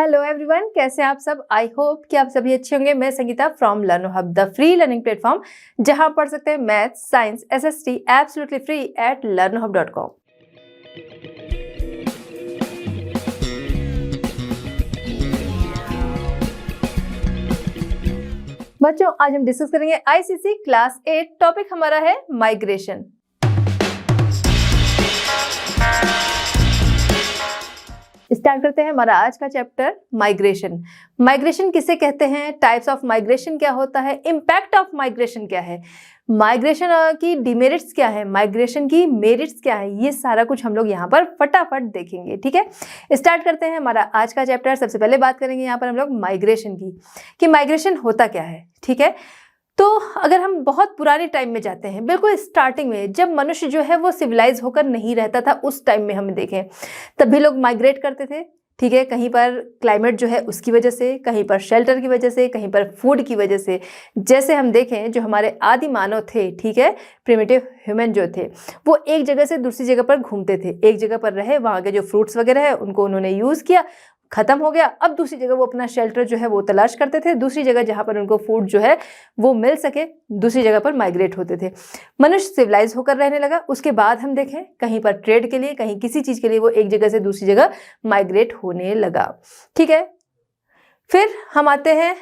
Hello everyone, कैसे हैं आप सब। आई होप कि आप सभी अच्छे होंगे। मैं Sangeeta from लर्नो hub, the free learning platform जहां पढ़ सकते हैं math, science, SST absolutely free at learnohub.com। बच्चों, आज हम डिस्कस करेंगे आईसीसी क्लास 8। टॉपिक हमारा है माइग्रेशन। स्टार्ट करते हैं हमारा आज का चैप्टर माइग्रेशन। माइग्रेशन किसे कहते हैं, टाइप्स ऑफ माइग्रेशन क्या होता है, इम्पैक्ट ऑफ माइग्रेशन क्या है, माइग्रेशन की डिमेरिट्स क्या है, माइग्रेशन की मेरिट्स क्या है, ये सारा कुछ हम लोग यहाँ पर फटाफट देखेंगे। ठीक है, स्टार्ट करते हैं हमारा आज का चैप्टर। सबसे पहले बात करेंगे यहाँ पर हम लोग माइग्रेशन की, कि माइग्रेशन होता क्या है। ठीक है, तो अगर हम बहुत पुराने टाइम में जाते हैं, बिल्कुल स्टार्टिंग में, जब मनुष्य जो है वो सिविलाइज होकर नहीं रहता था, उस टाइम में हम देखें तब भी लोग माइग्रेट करते थे। ठीक है, कहीं पर क्लाइमेट जो है उसकी वजह से, कहीं पर शेल्टर की वजह से, कहीं पर फूड की वजह से। जैसे हम देखें जो हमारे आदि मानव थे, ठीक है, प्रिमिटिव ह्यूमन जो थे, वो एक जगह से दूसरी जगह पर घूमते थे। एक जगह पर रहे, वहाँ के जो फ्रूट्स वगैरह है उनको उन्होंने यूज़ किया, खत्म हो गया। अब दूसरी जगह वो अपना शेल्टर जो है वो तलाश करते थे, दूसरी जगह जहाँ पर उनको फूड जो है वो मिल सके, दूसरी जगह पर माइग्रेट होते थे। मनुष्य सिविलाइज होकर रहने लगा। उसके बाद हम देखें कहीं पर ट्रेड के लिए, कहीं किसी चीज़ के लिए वो एक जगह से दूसरी जगह माइग्रेट होने लगा। ठीक है, फिर हम आते हैं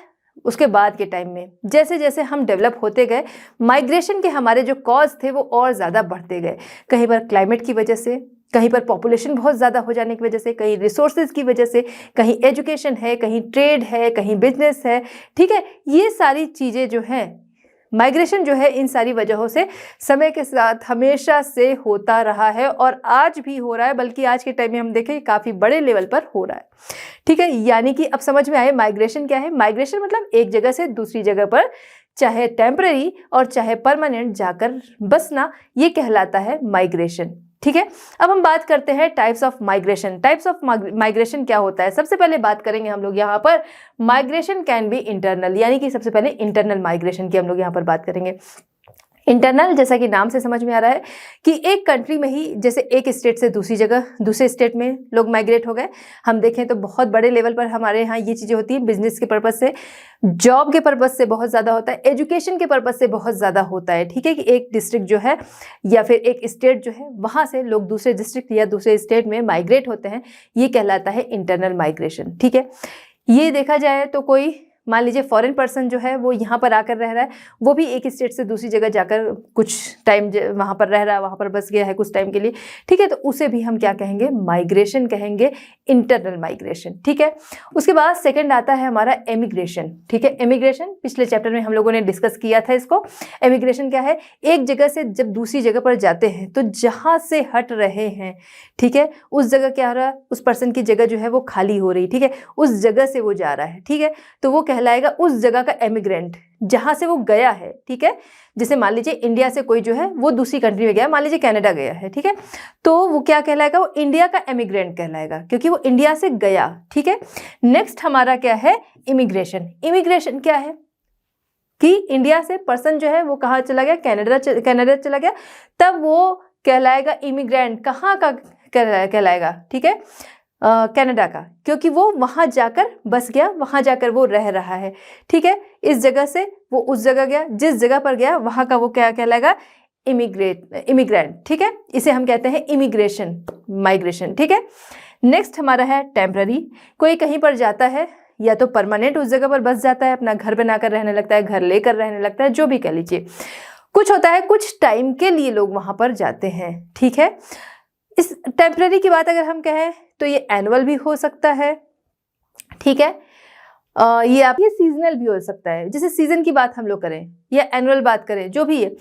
उसके बाद के टाइम में। जैसे जैसे हम डेवलप होते गए, माइग्रेशन के हमारे जो कॉज थे वो और ज़्यादा बढ़ते गए। कहीं पर क्लाइमेट की वजह से, कहीं पर पॉपुलेशन बहुत ज़्यादा हो जाने की वजह से, कहीं रिसोर्सेज की वजह से, कहीं एजुकेशन है, कहीं ट्रेड है, कहीं बिजनेस है। ठीक है, ये सारी चीज़ें जो हैं, माइग्रेशन जो है, इन सारी वजहों से समय के साथ हमेशा से होता रहा है और आज भी हो रहा है, बल्कि आज के टाइम में हम देखें काफ़ी बड़े लेवल पर हो रहा है। ठीक है, यानी कि अब समझ में आए माइग्रेशन क्या है। माइग्रेशन मतलब एक जगह से दूसरी जगह पर चाहे टेम्पररी और चाहे परमानेंट जाकर बसना, ये कहलाता है माइग्रेशन। ठीक है, अब हम बात करते हैं types of migration. Types of migration क्या होता है। सबसे पहले बात करेंगे हम लोग यहाँ पर माइग्रेशन कैन बी इंटरनल, यानी कि सबसे पहले इंटरनल माइग्रेशन की हम लोग यहाँ पर बात करेंगे। इंटरनल, जैसा कि नाम से समझ में आ रहा है कि एक कंट्री में ही, जैसे एक स्टेट से दूसरी जगह, दूसरे स्टेट में लोग माइग्रेट हो गए। हम देखें तो बहुत बड़े लेवल पर हमारे यहाँ ये चीज़ें होती हैं। बिजनेस के पर्पज़ से, जॉब के पर्पज़ से बहुत ज़्यादा होता है, एजुकेशन के पर्पज़ से बहुत ज़्यादा होता है। ठीक है, कि एक डिस्ट्रिक्ट जो है या फिर एक स्टेट जो है, वहाँ से लोग दूसरे डिस्ट्रिक्ट या दूसरे स्टेट में माइग्रेट होते हैं, ये कहलाता है इंटरनल माइग्रेशन। ठीक है, ये देखा जाए तो कोई मान लीजिए फॉरेन पर्सन जो है वो यहाँ पर आकर रह रहा है, वो भी एक स्टेट से दूसरी जगह जाकर कुछ टाइम वहाँ पर रह रहा है, वहाँ पर बस गया है कुछ टाइम के लिए। ठीक है, तो उसे भी हम क्या कहेंगे, माइग्रेशन कहेंगे, इंटरनल माइग्रेशन। ठीक है, उसके बाद सेकंड आता है हमारा एमिग्रेशन। ठीक है, एमिग्रेशन पिछले चैप्टर में हम लोगों ने डिस्कस किया था इसको। एमिग्रेशन क्या है, एक जगह से जब दूसरी जगह पर जाते हैं तो जहाँ से हट रहे हैं, ठीक है, उस जगह क्या हो रहा है, उस पर्सन की जगह जो है वो खाली हो रही। ठीक है, उस जगह से वो जा रहा है। ठीक है, तो वो कहलाएगा उस जगह का एमिग्रेंट, जहां से वो गया है। ठीक है, जैसे मान लीजिए इंडिया से कोई जो है वो दूसरी कंट्री में गया, मान लीजिए कनाडा गया है। ठीक है, तो वो क्या कहलाएगा, वो इंडिया का एमिग्रेंट कहलाएगा, क्योंकि वो इंडिया से गया। ठीक है, नेक्स्ट हमारा क्या है, इमिग्रेशन। इमिग्रेशन क्या है कि इंडिया से पर्सन जो है वो कहाँ चला गया, कनाडा चला गया, तब वो कहलाएगा इमिग्रेंट। कहाँ का कहलाएगा, ठीक है, कनाडा का, क्योंकि वो वहाँ जाकर बस गया, वहाँ जाकर वो रह रहा है। ठीक है, इस जगह से वो उस जगह गया, जिस जगह पर गया वहाँ का वो क्या कहलाएगा, इमिग्रेंट। ठीक है, इसे हम कहते हैं इमिग्रेशन, माइग्रेशन। ठीक है, नेक्स्ट हमारा है टेम्पररी। कोई कहीं पर जाता है, या तो परमानेंट उस जगह पर बस जाता है, अपना घर बनाकर रहने लगता है, घर लेकर रहने लगता है, जो भी कह लीजिए। कुछ होता है कुछ टाइम के लिए लोग वहाँ पर जाते हैं। ठीक है, इस टेम्पररी की बात अगर हम कहें तो ये एनुअल भी हो सकता है। ठीक है, ये सीजनल भी हो सकता है। जैसे सीजन की बात हम लोग करें या एनुअल बात करें, जो भी है,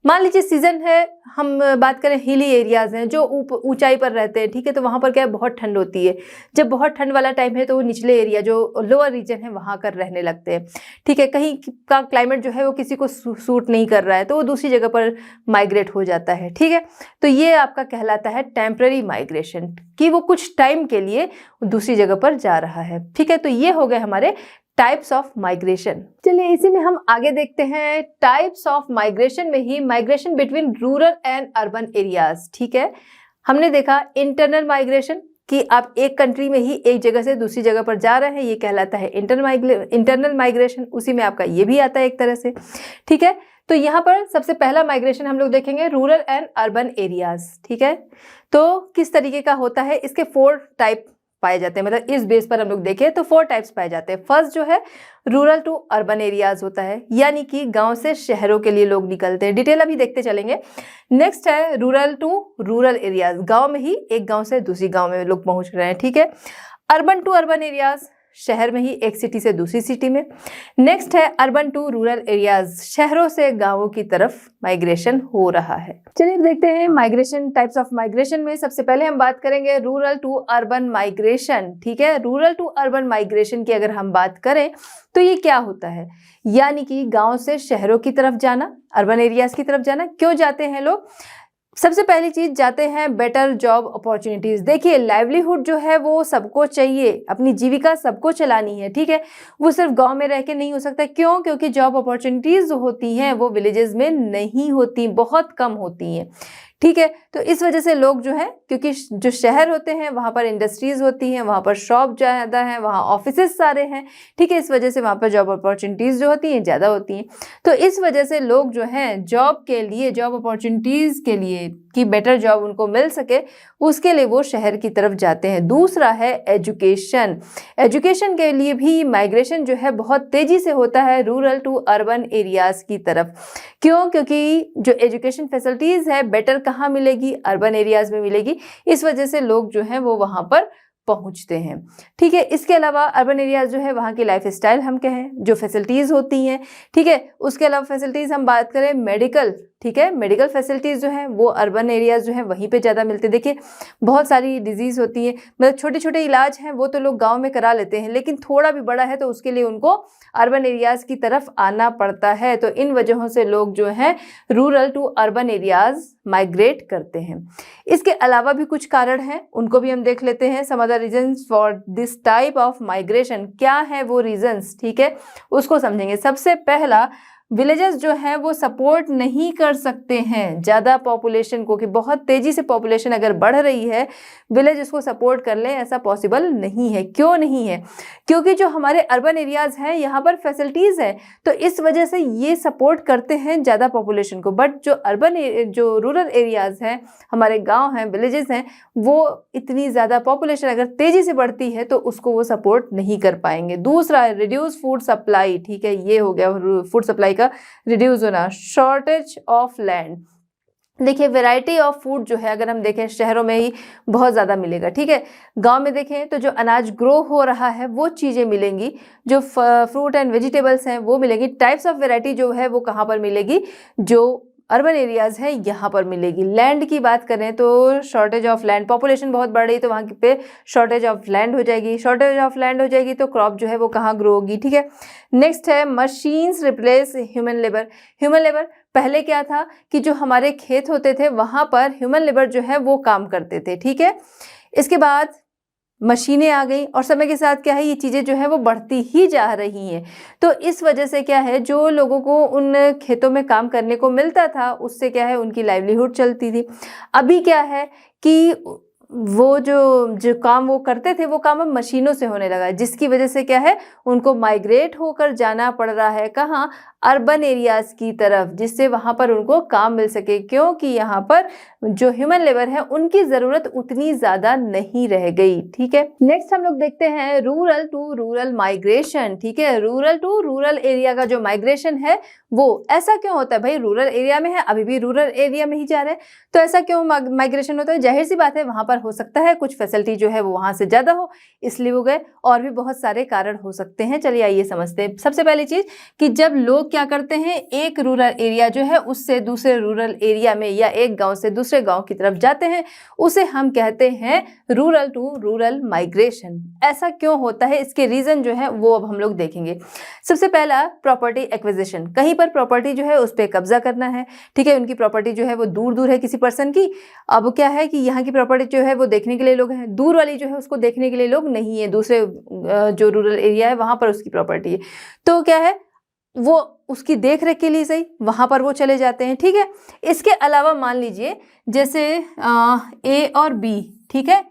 मान लीजिए सीजन है, हम बात करें हिली एरियाज हैं जो ऊंचाई पर रहते हैं। ठीक है, तो वहाँ पर क्या है, बहुत ठंड होती है। जब बहुत ठंड वाला टाइम है तो वो निचले एरिया जो लोअर रीजन है वहाँ कर रहने लगते हैं। ठीक है, कहीं का क्लाइमेट जो है वो किसी को सूट नहीं कर रहा है तो वो दूसरी जगह पर माइग्रेट हो जाता है। ठीक है, तो ये आपका कहलाता है टेम्पररी माइग्रेशन, कि वो कुछ टाइम के लिए दूसरी जगह पर जा रहा है। ठीक है, तो ये हो गए हमारे टाइप्स ऑफ माइग्रेशन। चलिए इसी में हम आगे देखते हैं टाइप्स ऑफ माइग्रेशन में ही migration between rural and urban areas. ठीक है, हमने देखा इंटरनल माइग्रेशन कि आप एक कंट्री में ही एक जगह से दूसरी जगह पर जा रहे हैं, ये कहलाता है इंटरनल माइग्रेशन। उसी में आपका ये भी आता है एक तरह से, ठीक है। तो यहाँ पर सबसे पहला माइग्रेशन हम लोग देखेंगे रूरल एंड अर्बन एरियाज, ठीक है। तो किस तरीके का होता है, इसके 4 टाइप पाए जाते हैं, मतलब इस बेस पर हम लोग देखें तो 4 टाइप्स पाए जाते हैं। फर्स्ट जो है रूरल टू अर्बन एरियाज होता है, यानी कि गांव से शहरों के लिए लोग निकलते हैं। डिटेल अभी देखते चलेंगे। नेक्स्ट है रूरल टू रूरल एरियाज, गांव में ही एक गांव से दूसरी गांव में लोग पहुंच रहे हैं, ठीक है। अर्बन टू अर्बन एरियाज, शहर में ही एक सिटी से दूसरी सिटी में। नेक्स्ट है अर्बन टू रूरल एरियाज, शहरों से गांवों की तरफ माइग्रेशन हो रहा है। चलिए देखते हैं माइग्रेशन, टाइप्स ऑफ माइग्रेशन में सबसे पहले हम बात करेंगे रूरल टू अर्बन माइग्रेशन, ठीक है। रूरल टू अर्बन माइग्रेशन की अगर हम बात करें तो ये क्या होता है, यानी कि गांव से शहरों की तरफ जाना, अर्बन एरियाज की तरफ जाना। क्यों जाते हैं लोग? सबसे पहली चीज, जाते हैं बेटर जॉब अपॉर्चुनिटीज। देखिए लाइवलीहुड जो है वो सबको चाहिए, अपनी जीविका सबको चलानी है, ठीक है। वो सिर्फ गांव में रह के नहीं हो सकता। क्यों? क्योंकि जॉब अपॉर्चुनिटीज जो होती हैं वो विलेजेस में नहीं होती, बहुत कम होती हैं, ठीक है। तो इस वजह से लोग जो है, क्योंकि जो शहर होते हैं वहाँ पर इंडस्ट्रीज होती हैं, वहाँ पर शॉप ज़्यादा हैं, वहाँ ऑफिसेस सारे हैं, ठीक है। इस वजह से वहाँ पर जॉब अपॉर्चुनिटीज़ जो होती हैं ज़्यादा होती हैं। तो इस वजह से लोग जो हैं जॉब के लिए, जॉब अपॉर्चुनिटीज़ के लिए कि बेटर जॉब उनको मिल सके, उसके लिए वो शहर की तरफ जाते हैं। दूसरा है एजुकेशन। एजुकेशन के लिए भी माइग्रेशन जो है बहुत तेज़ी से होता है रूरल टू अर्बन एरियाज़ की तरफ। क्यों? क्योंकि जो एजुकेशन फैसिलिटीज़ है बेटर कहाँ मिलेगी? अर्बन एरियाज़ में मिलेगी। इस वजह से लोग जो हैं वो वहाँ पर पहुँचते हैं, ठीक है। इसके अलावा अर्बन एरियाज़ जो है वहाँ की लाइफ स्टाइल हम कहें, जो फैसिलिटीज़ होती हैं, ठीक है। उसके अलावा फैसिलिटीज़ हम बात करें मेडिकल, ठीक है। मेडिकल फैसिलिटीज़ जो हैं वो अर्बन एरियाज़ जो है वहीं पे ज़्यादा मिलते हैं। देखिए बहुत सारी डिजीज़ होती हैं, मतलब छोटे छोटे इलाज हैं वो तो लोग गांव में करा लेते हैं, लेकिन थोड़ा भी बड़ा है तो उसके लिए उनको अर्बन एरियाज़ की तरफ आना पड़ता है। तो इन वजहों से लोग जो हैं rural to urban areas migrate करते हैं। इसके अलावा भी कुछ कारण हैं, उनको भी हम देख लेते हैं। Some other reasons for this type of migration, क्या है वो रीजंस, ठीक है, उसको समझेंगे। सबसे पहला, विलेजेस जो हैं वो सपोर्ट नहीं कर सकते हैं ज़्यादा पॉपुलेशन को, कि बहुत तेज़ी से पॉपुलेशन अगर बढ़ रही है, विलेज उसको सपोर्ट कर लें, ऐसा पॉसिबल नहीं है। क्यों नहीं है? क्योंकि जो हमारे अर्बन एरियाज़ हैं यहाँ पर फैसिलिटीज़ है, तो इस वजह से ये सपोर्ट करते हैं ज़्यादा पॉपुलेशन को। बट जो रूरल एरियाज़ हैं, हमारे गाँव हैं, विलेजेस हैं, वो इतनी ज़्यादा पॉपुलेशन अगर तेज़ी से बढ़ती है तो उसको वो सपोर्ट नहीं कर पाएंगे। दूसरा है रिड्यूस फूड सप्लाई, ठीक है, ये हो गया फूड सप्लाई का रिड्यूस होना। शॉर्टेज ऑफ लैंड, देखिए वैरायटी ऑफ फूड जो है अगर हम देखें शहरों में ही बहुत ज़्यादा मिलेगा, ठीक है। गांव में देखें तो जो अनाज ग्रो हो रहा है वो चीज़ें मिलेंगी, जो फ्रूट एंड वेजिटेबल्स हैं वो मिलेगी। टाइप्स ऑफ वैरायटी जो है वो कहाँ पर मिलेगी? जो अर्बन एरियाज़ है यहाँ पर मिलेगी। लैंड की बात करें तो शॉर्टेज ऑफ लैंड, पॉपुलेशन बहुत बढ़ रही है तो वहाँ पे शॉर्टेज ऑफ लैंड हो जाएगी। शॉर्टेज ऑफ लैंड हो जाएगी तो क्रॉप जो है वो कहाँ ग्रो होगी, ठीक है। नेक्स्ट है machines replace human labour. Human labour, पहले क्या था कि जो हमारे खेत होते थे वहाँ पर ह्यूमन लेबर जो है वो काम करते थे, ठीक है। इसके बाद मशीनें आ गई और समय के साथ क्या है, ये चीज़ें जो है वो बढ़ती ही जा रही हैं। तो इस वजह से क्या है, जो लोगों को उन खेतों में काम करने को मिलता था उससे क्या है उनकी लाइवलीहुड चलती थी। अभी क्या है कि वो जो काम वो करते थे वो काम अब मशीनों से होने लगा है, जिसकी वजह से क्या है उनको माइग्रेट होकर जाना पड़ रहा है। कहाँ? अर्बन एरियाज़ की तरफ, जिससे वहाँ पर उनको काम मिल सके। क्योंकि यहाँ पर जो ह्यूमन लेबर है उनकी ज़रूरत उतनी ज़्यादा नहीं रह गई, ठीक है। नेक्स्ट हम लोग देखते हैं रूरल टू रूरल माइग्रेशन, ठीक है। रूरल टू रूरल एरिया का जो माइग्रेशन है वो ऐसा क्यों होता है? भाई रूरल एरिया में है, अभी भी रूरल एरिया में ही जा रहे हैं, तो ऐसा क्यों माइग्रेशन होता है? जाहिर सी बात है वहाँ पर हो सकता है कुछ फैसिलिटी जो है वो वहाँ से ज़्यादा हो, इसलिए वो गए, और भी बहुत सारे कारण हो सकते हैं। चलिए आइए समझते हैं। सबसे पहली चीज़ कि जब लोग क्या करते हैं, एक रूरल एरिया जो है उससे दूसरे रूरल एरिया में या एक गांव से दूसरे गांव की तरफ जाते हैं, उसे हम कहते हैं रूरल टू रूरल माइग्रेशन। ऐसा क्यों होता है, इसके रीज़न जो है वो अब हम लोग देखेंगे। सबसे पहला प्रॉपर्टी एक्विजिशन, कहीं पर प्रॉपर्टी जो है उस पर कब्जा करना है, ठीक है। उनकी प्रॉपर्टी जो है वो दूर दूर है किसी पर्सन की। अब क्या है कि यहाँ की प्रॉपर्टी जो है वो देखने के लिए लोग हैं, दूर वाली जो है उसको देखने के लिए लोग नहीं है, दूसरे जो रूरल एरिया है वहाँ पर उसकी प्रॉपर्टी है, तो क्या है वो उसकी देख रेख के लिए सही वहाँ पर वो चले जाते हैं, ठीक है। इसके अलावा मान लीजिए जैसे A और B, ठीक है,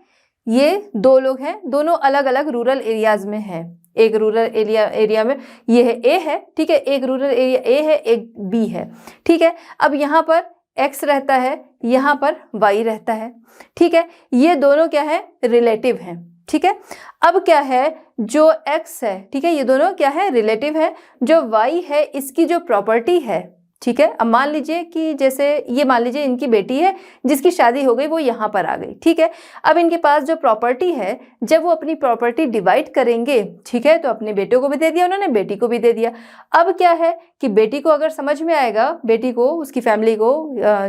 ये दो लोग हैं, दोनों अलग अलग रूरल एरियाज में हैं। एक रूरल एरिया में ये है ए है, ठीक है, एक रूरल एरिया ए है, एक बी है, ठीक है। अब यहाँ पर x रहता है, यहाँ पर y रहता है, ठीक है। ये दोनों क्या है, रिलेटिव हैं, ठीक है। अब क्या है, जो x है, ठीक है, ये दोनों क्या है, रिलेटिव है। जो y है इसकी जो प्रॉपर्टी है, ठीक है। अब मान लीजिए कि जैसे ये मान लीजिए इनकी बेटी है जिसकी शादी हो गई, वो यहाँ पर आ गई, ठीक है। अब इनके पास जो प्रॉपर्टी है, जब वो अपनी प्रॉपर्टी डिवाइड करेंगे, ठीक है, तो अपने बेटों को भी दे दिया उन्होंने, बेटी को भी दे दिया। अब क्या है कि बेटी को अगर समझ में आएगा, बेटी को, उसकी फैमिली को,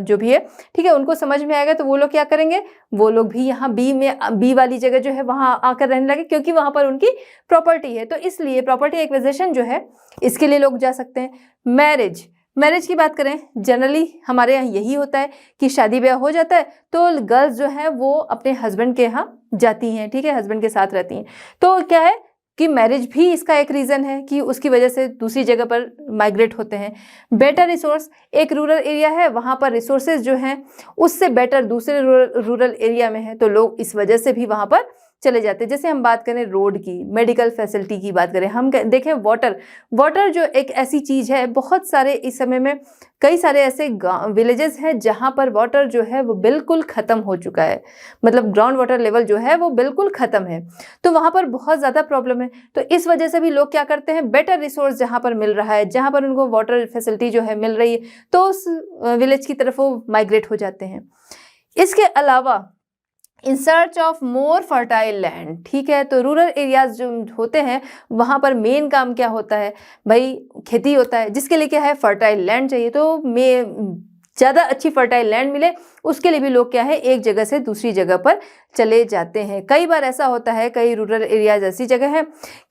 जो भी है, ठीक है, उनको समझ में आएगा, तो वो लोग क्या करेंगे, वो लोग भी यहाँ बी वाली जगह जो है वहाँ आकर रहने लगे, क्योंकि वहाँ पर उनकी प्रॉपर्टी है। तो इसलिए प्रॉपर्टी एक्विजिशन जो है इसके लिए लोग जा सकते हैं। मैरिज की बात करें, जनरली हमारे यहाँ यही होता है कि शादी ब्याह हो जाता है तो गर्ल्स जो है वो अपने हस्बैंड के यहाँ जाती हैं, ठीक है, हस्बैंड के साथ रहती हैं। तो क्या है कि मैरिज भी इसका एक रीज़न है कि उसकी वजह से दूसरी जगह पर माइग्रेट होते हैं। बेटर रिसोर्स, एक रूरल एरिया है, वहाँ पर रिसोर्सेज जो हैं उससे बेटर दूसरे रूरल एरिया में है, तो लोग इस वजह से भी वहाँ पर चले जाते हैं। जैसे हम बात करें रोड की, मेडिकल फैसिलिटी की बात करें, हम देखें वाटर जो एक ऐसी चीज़ है, बहुत सारे इस समय में कई सारे ऐसे विलेजेस हैं जहाँ पर वाटर जो है वो बिल्कुल ख़त्म हो चुका है, मतलब ग्राउंड वाटर लेवल जो है वो बिल्कुल ख़त्म है, तो वहाँ पर बहुत ज़्यादा प्रॉब्लम है। तो इस वजह से भी लोग क्या करते हैं, बेटर रिसोर्स जहाँ पर मिल रहा है, जहाँ पर उनको वाटर फैसिलिटी जो है मिल रही है, तो उस विलेज की तरफ वो माइग्रेट हो जाते हैं। इसके अलावा in search of more fertile land, ठीक है, तो रूरल एरियाज जो होते हैं वहाँ पर मेन काम क्या होता है भाई, खेती होता है, जिसके लिए क्या है, फर्टाइल लैंड चाहिए। तो ज़्यादा अच्छी फर्टाइल लैंड मिले उसके लिए भी लोग क्या है, एक जगह से दूसरी जगह पर चले जाते हैं। कई बार ऐसा होता है, कई रूरल एरियाज ऐसी जगह है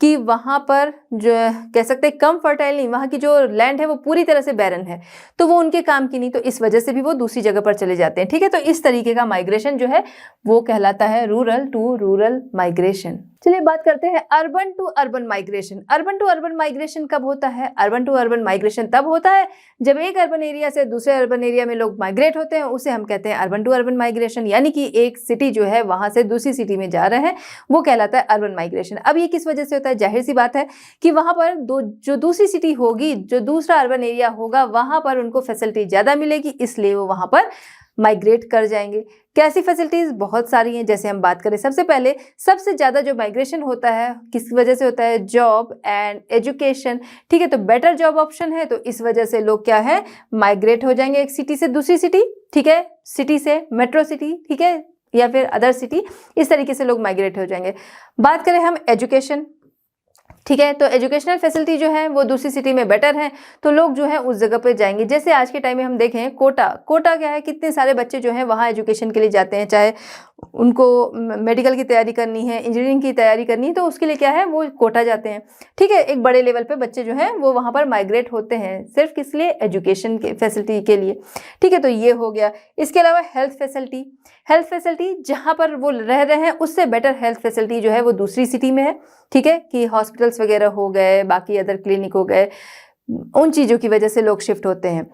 कि वहाँ पर जो कह सकते हैं कम फर्टाइल नहीं, वहाँ की जो लैंड है वो पूरी तरह से बैरन है, तो वो उनके काम की नहीं, तो इस वजह से भी वो दूसरी जगह पर चले जाते हैं, ठीक है। तो इस तरीके का माइग्रेशन जो है वो कहलाता है रूरल टू रूरल माइग्रेशन। चलिए बात करते हैं urban to urban migration. Urban to urban migration कब होता है? अर्बन टू अर्बन माइग्रेशन तब होता है जब एक अर्बन एरिया से दूसरे अर्बन एरिया में लोग माइग्रेट होते हैं, उसे हम कहते हैं अर्बन टू अर्बन माइग्रेशन, यानी कि एक सिटी जो है वहां से दूसरी सिटी में जा रहे हैं, वो कहलाता है अर्बन माइग्रेशन। अब ये किस वजह से होता है? जाहिर सी बात है कि वहां पर जो दूसरी सिटी होगी, जो दूसरा अर्बन एरिया होगा, वहां पर उनको फैसिलिटी ज्यादा मिलेगी, इसलिए वो वहां पर माइग्रेट कर जाएंगे। कैसी फैसिलिटीज? बहुत सारी हैं। जैसे हम बात करें, सबसे पहले सबसे ज़्यादा जो माइग्रेशन होता है किस वजह से होता है? जॉब एंड एजुकेशन, ठीक है। तो बेटर जॉब ऑप्शन है, तो इस वजह से लोग क्या है, माइग्रेट हो जाएंगे एक सिटी से दूसरी सिटी, ठीक है, सिटी से मेट्रो सिटी, ठीक है, या फिर अदर सिटी, इस तरीके से लोग माइग्रेट हो जाएंगे। बात करें हम एजुकेशन, ठीक है, तो एजुकेशनल फैसिलिटी जो है वो दूसरी सिटी में बेटर है, तो लोग जो है उस जगह पे जाएंगे। जैसे आज के टाइम में हम देखें कोटा क्या है, कितने सारे बच्चे जो हैं वहाँ एजुकेशन के लिए जाते हैं, चाहे उनको मेडिकल की तैयारी करनी है, इंजीनियरिंग की तैयारी करनी है, तो उसके लिए क्या है, वो कोटा जाते हैं, ठीक है। एक बड़े लेवल पे बच्चे जो हैं वो वहाँ पर माइग्रेट होते हैं, सिर्फ किस लिए? एजुकेशन के फैसिलिटी के लिए, ठीक है। तो ये हो गया। इसके अलावा हेल्थ फैसिलिटी जहाँ पर वो रह रहे हैं उससे बेटर हेल्थ फैसिलिटी जो है वो दूसरी सिटी में है, ठीक है, कि हॉस्पिटल्स वगैरह हो गए, बाकी अदर क्लिनिक हो गए, उन चीज़ों की वजह से लोग शिफ्ट होते हैं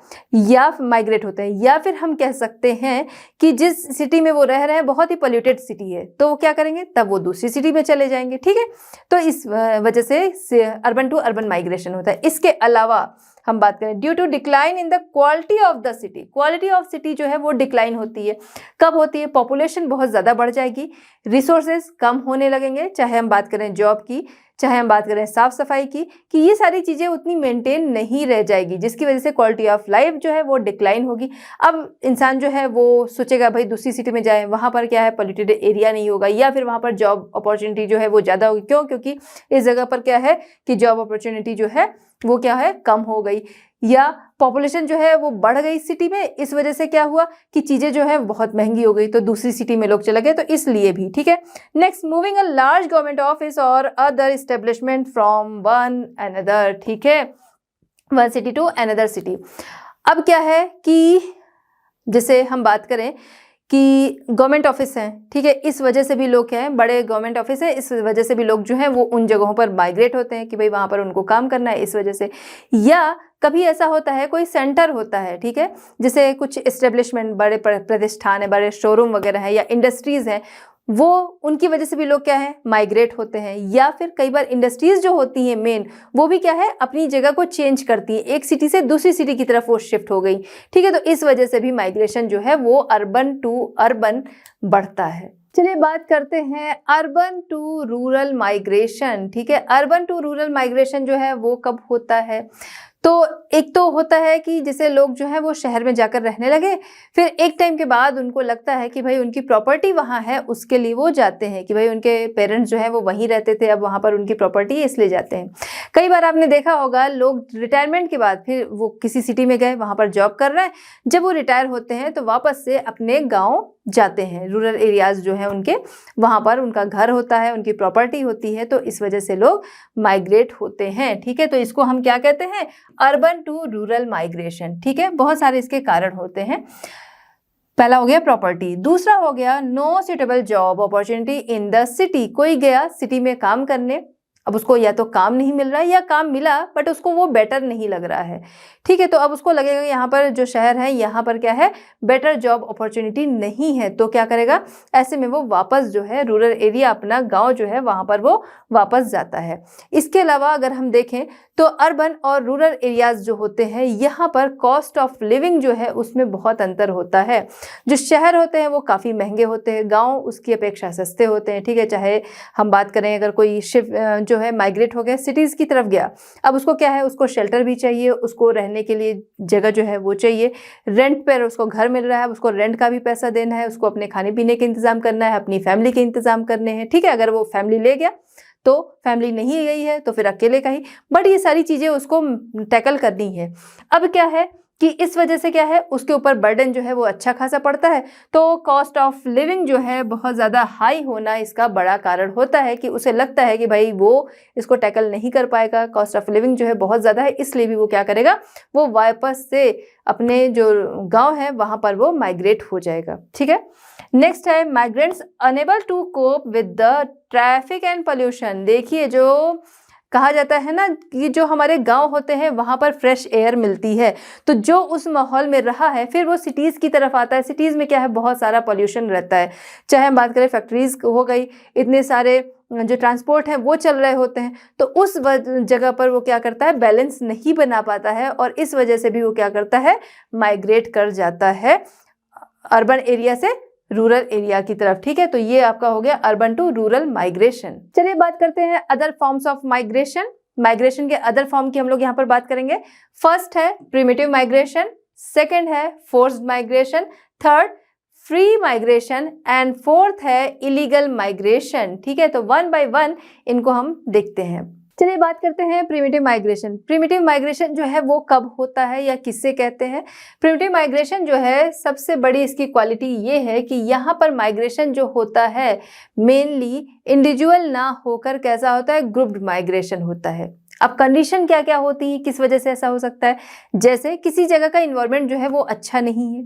या माइग्रेट होते हैं। या फिर हम कह सकते हैं कि जिस सिटी में वो रह रहे हैं बहुत ही पोल्यूटेड सिटी है, तो वो क्या करेंगे, तब वो दूसरी सिटी में चले जाएंगे, ठीक है। तो इस वजह से अर्बन टू अर्बन माइग्रेशन होता है। इसके अलावा हम बात करें due to decline in the quality of the city, quality of city जो है वो डिक्लाइन होती है। कब होती है? पॉपुलेशन बहुत ज़्यादा बढ़ जाएगी, रिसोर्सेज कम होने लगेंगे, चाहे हम बात करें जॉब की, चाहे हम बात करें साफ सफाई की, कि ये सारी चीज़ें उतनी मेंटेन नहीं रह जाएगी, जिसकी वजह से क्वालिटी ऑफ लाइफ जो है वो डिक्लाइन होगी। अब इंसान जो है वो सोचेगा भाई दूसरी सिटी में जाए, वहाँ पर क्या है, पोल्यूटेड एरिया नहीं होगा, या फिर वहाँ पर जॉब अपॉर्चुनिटी जो है वो ज़्यादा होगी। क्यों? क्योंकि इस जगह पर क्या है कि जॉब अपॉर्चुनिटी जो है वो क्या है, कम हो गई, या पॉपुलेशन जो है वो बढ़ गई सिटी में, इस वजह से क्या हुआ कि चीज़ें जो है बहुत महंगी हो गई, तो दूसरी सिटी में लोग चले गए, तो इसलिए भी, ठीक है। Next, moving a large government office और other establishment from one another, ठीक है, one city to another city. अब क्या है कि जैसे हम बात करें कि गवर्नमेंट ऑफिस हैं, ठीक है, इस वजह से भी लोग क्या हैं, बड़े गवर्नमेंट ऑफिस है, इस वजह से भी लोग जो हैं वो उन जगहों पर माइग्रेट होते हैं कि भाई वहाँ पर उनको काम करना है, इस वजह से। या कभी ऐसा होता है कोई सेंटर होता है, ठीक है, जैसे कुछ एस्टेब्लिशमेंट, बड़े प्रतिष्ठान है, बड़े शोरूम वगैरह है, या इंडस्ट्रीज़ हैं, वो उनकी वजह से भी लोग क्या है माइग्रेट होते हैं। या फिर कई बार इंडस्ट्रीज जो होती हैं मेन, वो भी क्या है अपनी जगह को चेंज करती है, एक सिटी से दूसरी सिटी की तरफ वो शिफ्ट हो गई, ठीक है। तो इस वजह से भी माइग्रेशन जो है वो अर्बन टू अर्बन बढ़ता है। चलिए बात करते हैं अर्बन टू रूरल माइग्रेशन, ठीक है। अर्बन टू रूरल माइग्रेशन जो है वो कब होता है? तो एक तो होता है कि जैसे लोग जो है वो शहर में जाकर रहने लगे, फिर एक टाइम के बाद उनको लगता है कि भाई उनकी प्रॉपर्टी वहाँ है, उसके लिए वो जाते हैं कि भाई उनके पेरेंट्स जो है वो वहीं रहते थे, अब वहाँ पर उनकी प्रॉपर्टी है इसलिए जाते हैं। कई बार आपने देखा होगा लोग रिटायरमेंट के बाद फिर वो किसी सिटी में गए, वहाँ पर जॉब कर रहे हैं, जब वो रिटायर होते हैं तो वापस से अपने गाँव जाते हैं, रूरल एरियाज जो है उनके, वहाँ पर उनका घर होता है, उनकी प्रॉपर्टी होती है, तो इस वजह से लोग माइग्रेट होते हैं, ठीक है। तो इसको हम क्या कहते हैं? अर्बन टू रूरल माइग्रेशन, ठीक है। बहुत सारे इसके कारण होते हैं। पहला हो गया प्रॉपर्टी, दूसरा हो गया no suitable job opportunity in the city. कोई गया सिटी में काम करने, अब उसको या तो काम नहीं मिल रहा है या काम मिला बट उसको वो बेटर नहीं लग रहा है, ठीक है। तो अब उसको लगेगा यहाँ पर जो शहर है यहाँ पर क्या है बेटर जॉब अपॉर्चुनिटी नहीं है, तो क्या करेगा? ऐसे में वो वापस जो है रूरल एरिया अपना गांव जो है वहाँ पर वो वापस जाता है। इसके अलावा अगर हम देखें तो अर्बन और रूरल एरियाज जो होते हैं यहाँ पर कॉस्ट ऑफ लिविंग जो है उसमें बहुत अंतर होता है। जो शहर होते हैं वो काफ़ी महंगे होते हैं, गाँव उसकी अपेक्षा सस्ते होते हैं, ठीक है। चाहे हम बात करें अगर कोई शिफ्ट जो है माइग्रेट हो गया सिटीज़ की तरफ गया, अब उसको क्या है उसको शेल्टर भी चाहिए, उसको रहने के लिए जगह जो है वो चाहिए, रेंट पर उसको घर मिल रहा है, उसको रेंट का भी पैसा देना है, उसको अपने खाने पीने के इंतज़ाम करना है, अपनी फैमिली के इंतज़ाम करने हैं, ठीक है। अगर वो फैमिली ले गया तो फैमिली नहीं गई है तो फिर अकेले का ही, बट ये सारी चीज़ें उसको टैकल करनी है। अब क्या है कि इस वजह से क्या है उसके ऊपर बर्डन जो है वो अच्छा खासा पड़ता है, तो कॉस्ट ऑफ लिविंग जो है बहुत ज़्यादा हाई होना इसका बड़ा कारण होता है कि उसे लगता है कि भाई वो इसको टैकल नहीं कर पाएगा, कॉस्ट ऑफ लिविंग जो है बहुत ज़्यादा है, इसलिए भी वो क्या करेगा वो वापस से अपने जो गांव है वहाँ पर वो माइग्रेट हो जाएगा, ठीक है। नेक्स्ट है migrants unable to cope with the traffic and pollution. देखिए जो कहा जाता है ना कि जो हमारे गांव होते हैं वहाँ पर फ्रेश एयर मिलती है, तो जो उस माहौल में रहा है फिर वो सिटीज़ की तरफ आता है। सिटीज़ में क्या है बहुत सारा पोल्यूशन रहता है, चाहे हम बात करें फैक्ट्रीज हो गई, इतने सारे जो ट्रांसपोर्ट हैं वो चल रहे होते हैं, तो उस जगह पर वो क्या करता है बैलेंस नहीं बना पाता है और इस वजह से भी वो क्या करता है माइग्रेट कर जाता है अर्बन एरिया से रूरल एरिया की तरफ, ठीक है। तो ये आपका हो गया अर्बन टू रूरल माइग्रेशन। चलिए बात करते हैं other forms of migration. Migration के अदर फॉर्म की हम लोग यहाँ पर बात करेंगे। फर्स्ट है प्रिमिटिव माइग्रेशन, सेकंड है forced migration, third free migration and fourth है इलीगल माइग्रेशन, ठीक है। तो वन बाय वन इनको हम देखते हैं। चलिए बात करते हैं प्रिमिटिव माइग्रेशन। प्रिमिटिव माइग्रेशन जो है वो कब होता है या किससे कहते हैं? प्रिमिटिव माइग्रेशन जो है सबसे बड़ी इसकी क्वालिटी ये है कि यहाँ पर माइग्रेशन जो होता है मेनली इंडिविजुअल ना होकर कैसा होता है ग्रुप्ड माइग्रेशन होता है। अब कंडीशन क्या क्या होती है, किस वजह से ऐसा हो सकता है? जैसे किसी जगह का इन्वायरमेंट जो है वो अच्छा नहीं है,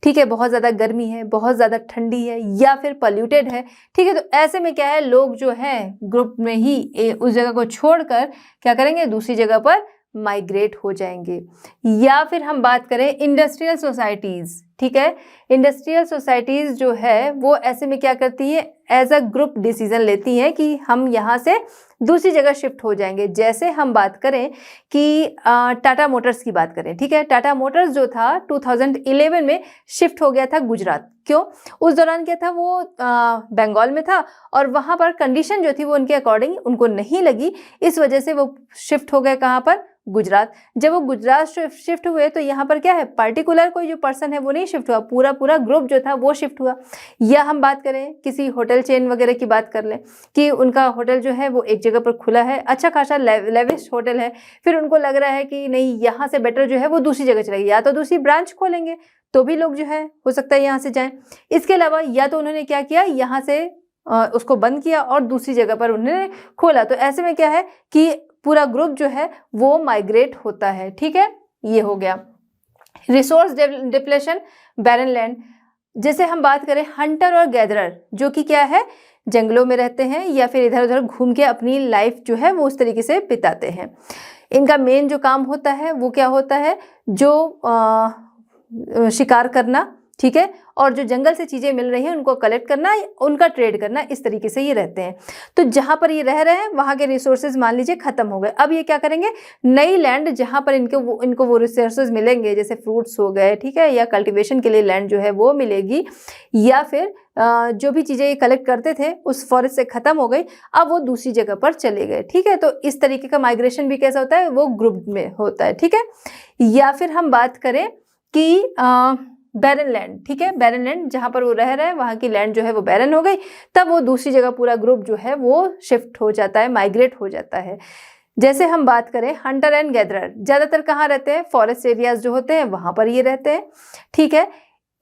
ठीक है, बहुत ज़्यादा गर्मी है, बहुत ज़्यादा ठंडी है या फिर पॉल्यूटेड है, ठीक है। तो ऐसे में क्या है लोग जो हैं ग्रुप में ही उस जगह को छोड़कर क्या करेंगे दूसरी जगह पर माइग्रेट हो जाएंगे। या फिर हम बात करें इंडस्ट्रियल सोसाइटीज़, ठीक है। इंडस्ट्रियल सोसाइटीज़ जो है वो ऐसे में क्या करती है एज अ ग्रुप डिसीजन लेती हैं कि हम यहाँ से दूसरी जगह शिफ्ट हो जाएंगे। जैसे हम बात करें कि टाटा मोटर्स की बात करें, ठीक है। टाटा मोटर्स जो था 2011 में शिफ्ट हो गया था गुजरात। क्यों? उस दौरान क्या था वो बंगाल में था और वहाँ पर कंडीशन जो थी वो उनके अकॉर्डिंग उनको नहीं लगी, इस वजह से वो शिफ्ट हो गए कहाँ पर? गुजरात। जब वो गुजरात शिफ्ट हुए तो यहाँ पर क्या है पार्टिकुलर कोई जो पर्सन है वो नहीं शिफ्ट हुआ, पूरा पूरा ग्रुप जो था वो शिफ्ट हुआ। या हम बात करें किसी होटल चेन वगैरह की बात कर लें कि उनका होटल जो है वो एक जगह पर खुला है, अच्छा खासा लेविश होटल है, फिर उनको लग रहा है कि नहीं यहाँ से बेटर जो है वो दूसरी जगह चलेगी, या तो दूसरी ब्रांच खोलेंगे तो भी लोग जो है हो सकता है यहाँ से जाएं। इसके अलावा या तो उन्होंने क्या किया यहाँ से उसको बंद किया और दूसरी जगह पर उन्होंने खोला, तो ऐसे में क्या है कि पूरा ग्रुप जो है वो माइग्रेट होता है, ठीक है। ये हो गया रिसोर्स डिप्लेशन, बैरन लैंड। जैसे हम बात करें हंटर और गैदरर जो कि क्या है जंगलों में रहते हैं या फिर इधर उधर घूम के अपनी लाइफ जो है वो उस तरीके से बिताते हैं। इनका मेन जो काम होता है वो क्या होता है जो शिकार करना, ठीक है, और जो जंगल से चीजें मिल रही हैं उनको कलेक्ट करना, उनका ट्रेड करना, इस तरीके से ये रहते हैं। तो जहां पर ये रह रहे हैं वहां के रिसोर्सेज मान लीजिए खत्म हो गए, अब ये क्या करेंगे, नई लैंड जहां पर इनको वो रिसोर्सेज मिलेंगे, जैसे फ्रूट्स हो गए, ठीक है, या कल्टीवेशन के लिए लैंड जो है वो मिलेगी, या फिर जो भी चीजें ये कलेक्ट करते थे उस फॉरेस्ट से खत्म हो गई, अब वो दूसरी जगह पर चले गए। ठीक है, तो इस तरीके का माइग्रेशन भी कैसा होता है, वो ग्रुप में होता है। ठीक है, या फिर हम बात करें कि बैरन लैंड, ठीक है, बैरन लैंड जहां पर वो रह रहे हैं वहां की लैंड जो है वो बैरन हो गई, तब वो दूसरी जगह पूरा ग्रुप जो है वो शिफ्ट हो जाता है, माइग्रेट हो जाता है। जैसे हम बात करें हंटर एंड गैदरर, ज्यादातर कहाँ रहते हैं, फॉरेस्ट एरियाज जो होते हैं वहां पर ये रहते हैं। ठीक है,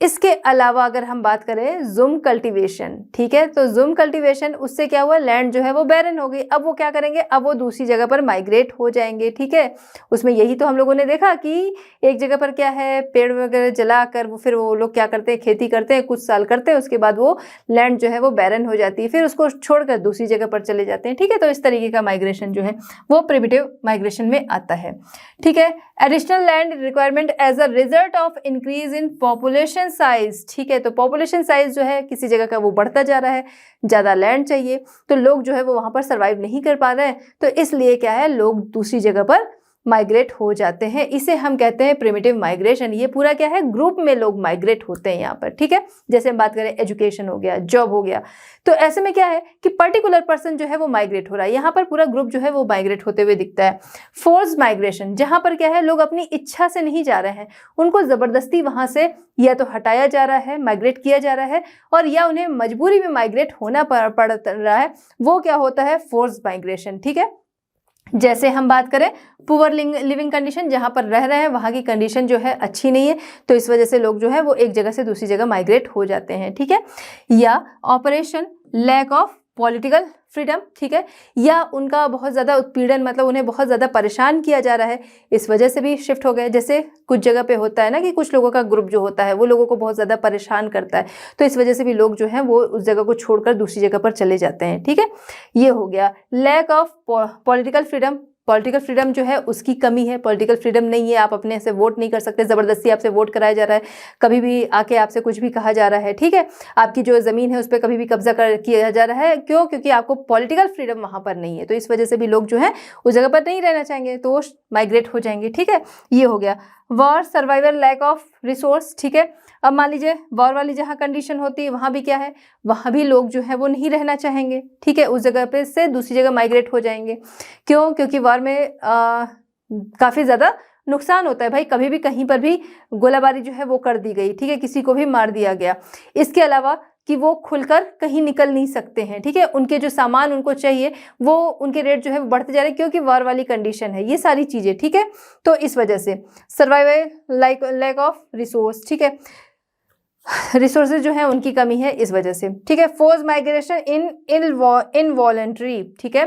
इसके अलावा अगर हम बात करें ज़ूम कल्टीवेशन, ठीक है, तो ज़ूम कल्टीवेशन उससे क्या हुआ, लैंड जो है वो बैरन हो गई, अब वो क्या करेंगे, अब वो दूसरी जगह पर माइग्रेट हो जाएंगे। ठीक है, उसमें यही तो हम लोगों ने देखा कि एक जगह पर क्या है, पेड़ वगैरह जलाकर वो फिर वो लोग क्या करते हैं, खेती करते हैं, कुछ साल करते हैं, उसके बाद वो लैंड जो है वो बैरन हो जाती है, फिर उसको छोड़कर दूसरी जगह पर चले जाते हैं। ठीक है, तो इस तरीके का माइग्रेशन जो है वो प्रिमिटिव माइग्रेशन में आता है। ठीक है, additional land requirement as a result of increase in population size. ठीक है, तो पॉपुलेशन साइज जो है किसी जगह का वो बढ़ता जा रहा है, ज्यादा लैंड चाहिए, तो लोग जो है वो वहां पर सर्वाइव नहीं कर पा रहे हैं, तो इसलिए क्या है, लोग दूसरी जगह पर माइग्रेट हो जाते हैं। इसे हम कहते हैं प्रिमिटिव माइग्रेशन। ये पूरा क्या है, ग्रुप में लोग माइग्रेट होते हैं यहाँ पर। ठीक है, जैसे हम बात करें एजुकेशन हो गया, जॉब हो गया, तो ऐसे में क्या है कि पर्टिकुलर पर्सन जो है वो माइग्रेट हो रहा है, यहाँ पर पूरा ग्रुप जो है वो माइग्रेट होते हुए दिखता है। फोर्स माइग्रेशन, जहां पर क्या है, लोग अपनी इच्छा से नहीं जा रहे हैं, उनको जबरदस्ती वहां से या तो हटाया जा रहा है, माइग्रेट किया जा रहा है, और या उन्हें मजबूरी में माइग्रेट होना पड़ रहा है, वो क्या होता है, फोर्स माइग्रेशन। ठीक है, जैसे हम बात करें पुअर लिविंग कंडीशन, जहां पर रह रहे हैं वहां की कंडीशन जो है अच्छी नहीं है, तो इस वजह से लोग जो है वो एक जगह से दूसरी जगह माइग्रेट हो जाते हैं। ठीक है, या operation lack of political freedom, ठीक है, या उनका बहुत ज़्यादा उत्पीड़न, मतलब उन्हें बहुत ज़्यादा परेशान किया जा रहा है, इस वजह से भी शिफ्ट हो गए। जैसे कुछ जगह पे होता है ना कि कुछ लोगों का ग्रुप जो होता है वो लोगों को बहुत ज़्यादा परेशान करता है, तो इस वजह से भी लोग जो हैं वो उस जगह को छोड़कर दूसरी जगह पर चले जाते हैं। ठीक है, ये हो गया। Lack of political freedom, political freedom जो है उसकी कमी है, पॉलिटिकल फ्रीडम नहीं है, आप अपने से वोट नहीं कर सकते, ज़बरदस्ती आपसे वोट कराया जा रहा है, कभी भी आके आपसे कुछ भी कहा जा रहा है। ठीक है, आपकी जो ज़मीन है उस पर कभी भी कब्जा किया जा रहा है, क्यों, क्योंकि आपको पॉलिटिकल फ्रीडम वहाँ पर नहीं है, तो इस वजह से भी लोग जो है उस जगह पर नहीं रहना चाहेंगे, तो वो माइग्रेट हो जाएंगे। ठीक है, ये हो गया। War, survival, lack of resource. ठीक है, अब मान लीजिए वॉर वाली जहाँ कंडीशन होती है वहाँ भी क्या है, वहाँ भी लोग जो है वो नहीं रहना चाहेंगे। ठीक है, उस जगह पे से दूसरी जगह माइग्रेट हो जाएंगे। क्यों, क्योंकि वॉर में काफ़ी ज़्यादा नुकसान होता है भाई, कभी भी कहीं पर भी गोलाबारी जो है वो कर दी गई, ठीक है, किसी को भी मार दिया गया, इसके अलावा कि वो खुलकर कहीं निकल नहीं सकते हैं। ठीक है, उनके जो सामान उनको चाहिए वो उनके रेट जो है वो बढ़ते जा रहे हैं, क्योंकि वॉर वाली कंडीशन है, ये सारी चीज़ें। ठीक है, तो इस वजह से सर्वाइवल लैक ऑफ रिसोर्स, ठीक है, रिसोर्सेज जो है उनकी कमी है इस वजह से। ठीक है, फोर्स माइग्रेशन इनवॉलंटरी, ठीक है,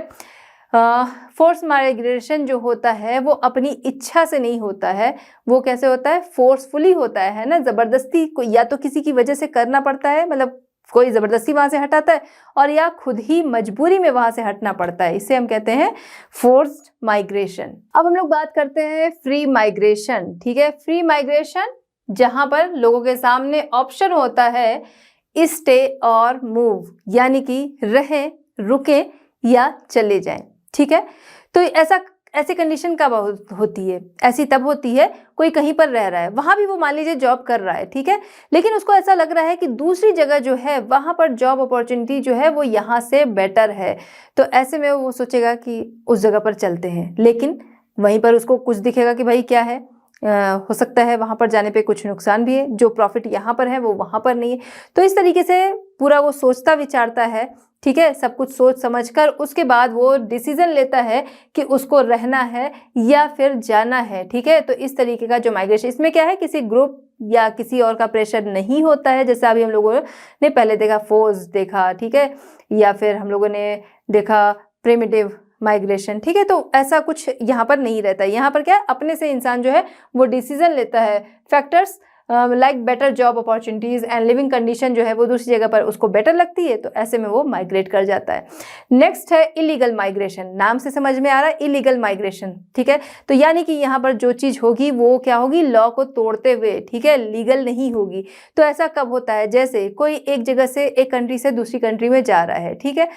फोर्स माइग्रेशन जो होता है वो अपनी इच्छा से नहीं होता है, वो कैसे होता है, फोर्सफुली होता है ना, ज़बरदस्ती को या तो किसी की वजह से करना पड़ता है, मतलब कोई ज़बरदस्ती वहाँ से हटाता है, और या खुद ही मजबूरी में वहाँ से हटना पड़ता है, इसे हम कहते हैं फोर्स्ड माइग्रेशन। अब हम लोग बात करते हैं फ्री माइग्रेशन। ठीक है, फ्री माइग्रेशन जहाँ पर लोगों के सामने ऑप्शन होता है स्टे और मूव, यानी कि रहें, रुकें या चले जाएं। ठीक है, तो ऐसी कंडीशन कब होती है, ऐसी तब होती है कोई कहीं पर रह रहा है, वहां भी वो मान लीजिए जॉब कर रहा है, ठीक है, लेकिन उसको ऐसा लग रहा है कि दूसरी जगह जो है वहां पर जॉब अपॉर्चुनिटी जो है वो यहाँ से बेटर है, तो ऐसे में वो सोचेगा कि उस जगह पर चलते हैं, लेकिन वहीं पर उसको कुछ दिखेगा कि भाई क्या है, हो सकता है वहां पर जाने पे कुछ नुकसान भी है, जो प्रॉफिट यहाँ पर है वो वहां पर नहीं है, तो इस तरीके से पूरा वो सोचता विचारता है। ठीक है, सब कुछ सोच समझकर उसके बाद वो डिसीजन लेता है कि उसको रहना है या फिर जाना है। ठीक है, तो इस तरीके का जो माइग्रेशन, इसमें क्या है, किसी ग्रुप या किसी और का प्रेशर नहीं होता है, जैसे अभी हम लोगों ने पहले देखा फोर्स देखा, ठीक है, या फिर हम लोगों ने देखा प्रिमिटिव माइग्रेशन। ठीक है, तो ऐसा कुछ यहाँ पर नहीं रहता है, यहाँ पर क्या है, अपने से इंसान जो है वो डिसीजन लेता है, factors like better job opportunities and living condition जो है वो दूसरी जगह पर उसको बेटर लगती है, तो ऐसे में वो माइग्रेट कर जाता है। नेक्स्ट है इलीगल माइग्रेशन। नाम से समझ में आ रहा है इलीगल माइग्रेशन, ठीक है। तो यानी कि यहाँ पर जो चीज होगी वो क्या होगी, लॉ को तोड़ते हुए, ठीक है, लीगल नहीं होगी। तो ऐसा कब होता है, जैसे कोई एक जगह से, एक कंट्री से दूसरी कंट्री में जा रहा है, ठीक है।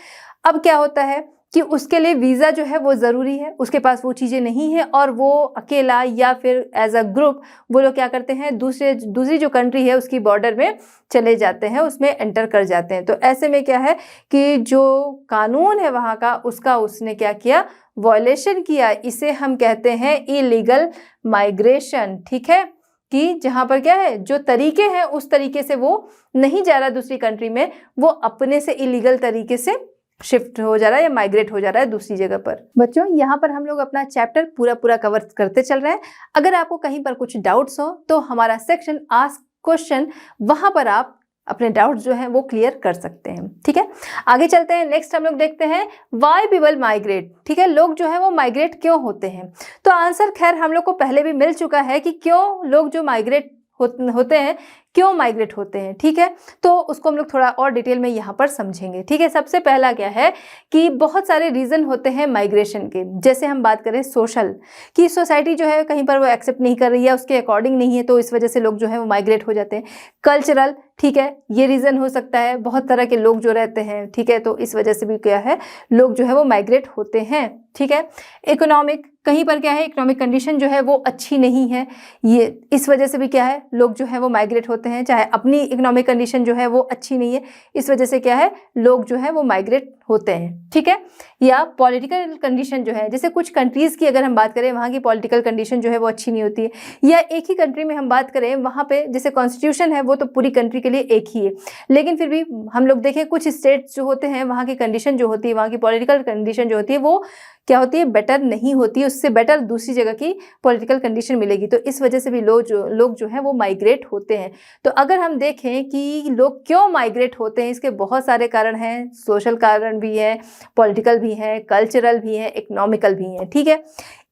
अब क्या होता है कि उसके लिए वीज़ा जो है वो ज़रूरी है, उसके पास वो चीज़ें नहीं है और वो अकेला या फिर एज अ ग्रुप वो लोग क्या करते हैं, दूसरी जो कंट्री है उसकी बॉर्डर में चले जाते हैं, उसमें एंटर कर जाते हैं। तो ऐसे में क्या है कि जो कानून है वहाँ का, उसका उसने क्या किया, वॉयलेशन किया। इसे हम कहते हैं इलीगल माइग्रेशन, ठीक है, कि जहाँ पर क्या है, जो तरीके हैं उस तरीके से वो नहीं जा रहा दूसरी कंट्री में, वो अपने से इलीगल तरीके से शिफ्ट हो जा रहा है या माइग्रेट हो जा रहा है दूसरी जगह पर। बच्चों, यहाँ पर हम लोग अपना चैप्टर पूरा कवर करते चल रहे हैं। अगर आपको कहीं पर कुछ डाउट्स हो तो हमारा सेक्शन आस्क क्वेश्चन, वहां पर आप अपने डाउट्स जो हैं वो क्लियर कर सकते हैं, ठीक है। आगे चलते हैं। नेक्स्ट हम लोग देखते हैं व्हाई पीपल माइग्रेट, ठीक है, लोग जो है वो माइग्रेट क्यों होते हैं। तो आंसर खैर हम लोग को पहले भी मिल चुका है कि क्यों लोग जो माइग्रेट होते हैं, क्यों माइग्रेट होते हैं, ठीक है। तो उसको हम लोग थोड़ा और डिटेल में यहाँ पर समझेंगे, ठीक है। सबसे पहला क्या है कि बहुत सारे रीज़न होते हैं माइग्रेशन के। जैसे हम बात करें सोशल, कि सोसाइटी जो है कहीं पर वो एक्सेप्ट नहीं कर रही है, उसके अकॉर्डिंग नहीं है, तो इस वजह से लोग जो है वो माइग्रेट हो जाते हैं। कल्चरल, ठीक है, ये रीज़न हो सकता है, बहुत तरह के लोग जो रहते हैं, ठीक है, तो इस वजह से भी क्या है, लोग जो है वो माइग्रेट होते हैं, ठीक है। इकोनॉमिक, कहीं पर क्या है, इकोनॉमिक कंडीशन जो है वो अच्छी नहीं है, ये इस वजह से भी क्या है, लोग जो है वो माइग्रेट होते हैं। चाहे अपनी इकोनॉमिक कंडीशन जो है वो अच्छी नहीं है, इस वजह से क्या है, लोग जो है वो माइग्रेट होते हैं, ठीक है। या पॉलिटिकल कंडीशन जो है, जैसे कुछ कंट्रीज़ की अगर हम बात करें, वहाँ की पॉलिटिकल कंडीशन जो है वो अच्छी नहीं होती है। या एक ही कंट्री में हम बात करें, वहाँ पे जैसे कॉन्स्टिट्यूशन है वो तो पूरी कंट्री के लिए एक ही है, लेकिन फिर भी हम लोग देखें कुछ स्टेट्स जो होते हैं, वहाँ की कंडीशन जो होती है, वहाँ की पॉलिटिकल कंडीशन जो होती है वो क्या होती है, बेटर नहीं होती है, उससे बेटर दूसरी जगह की पॉलिटिकल कंडीशन मिलेगी। तो इस वजह से भी लोग जो है वो माइग्रेट होते हैं। तो अगर हम देखें कि लोग क्यों माइग्रेट होते हैं, इसके बहुत सारे कारण हैं। सोशल कारण भी है, पॉलिटिकल भी है, कल्चरल भी है, इकोनॉमिकल भी है, ठीक है।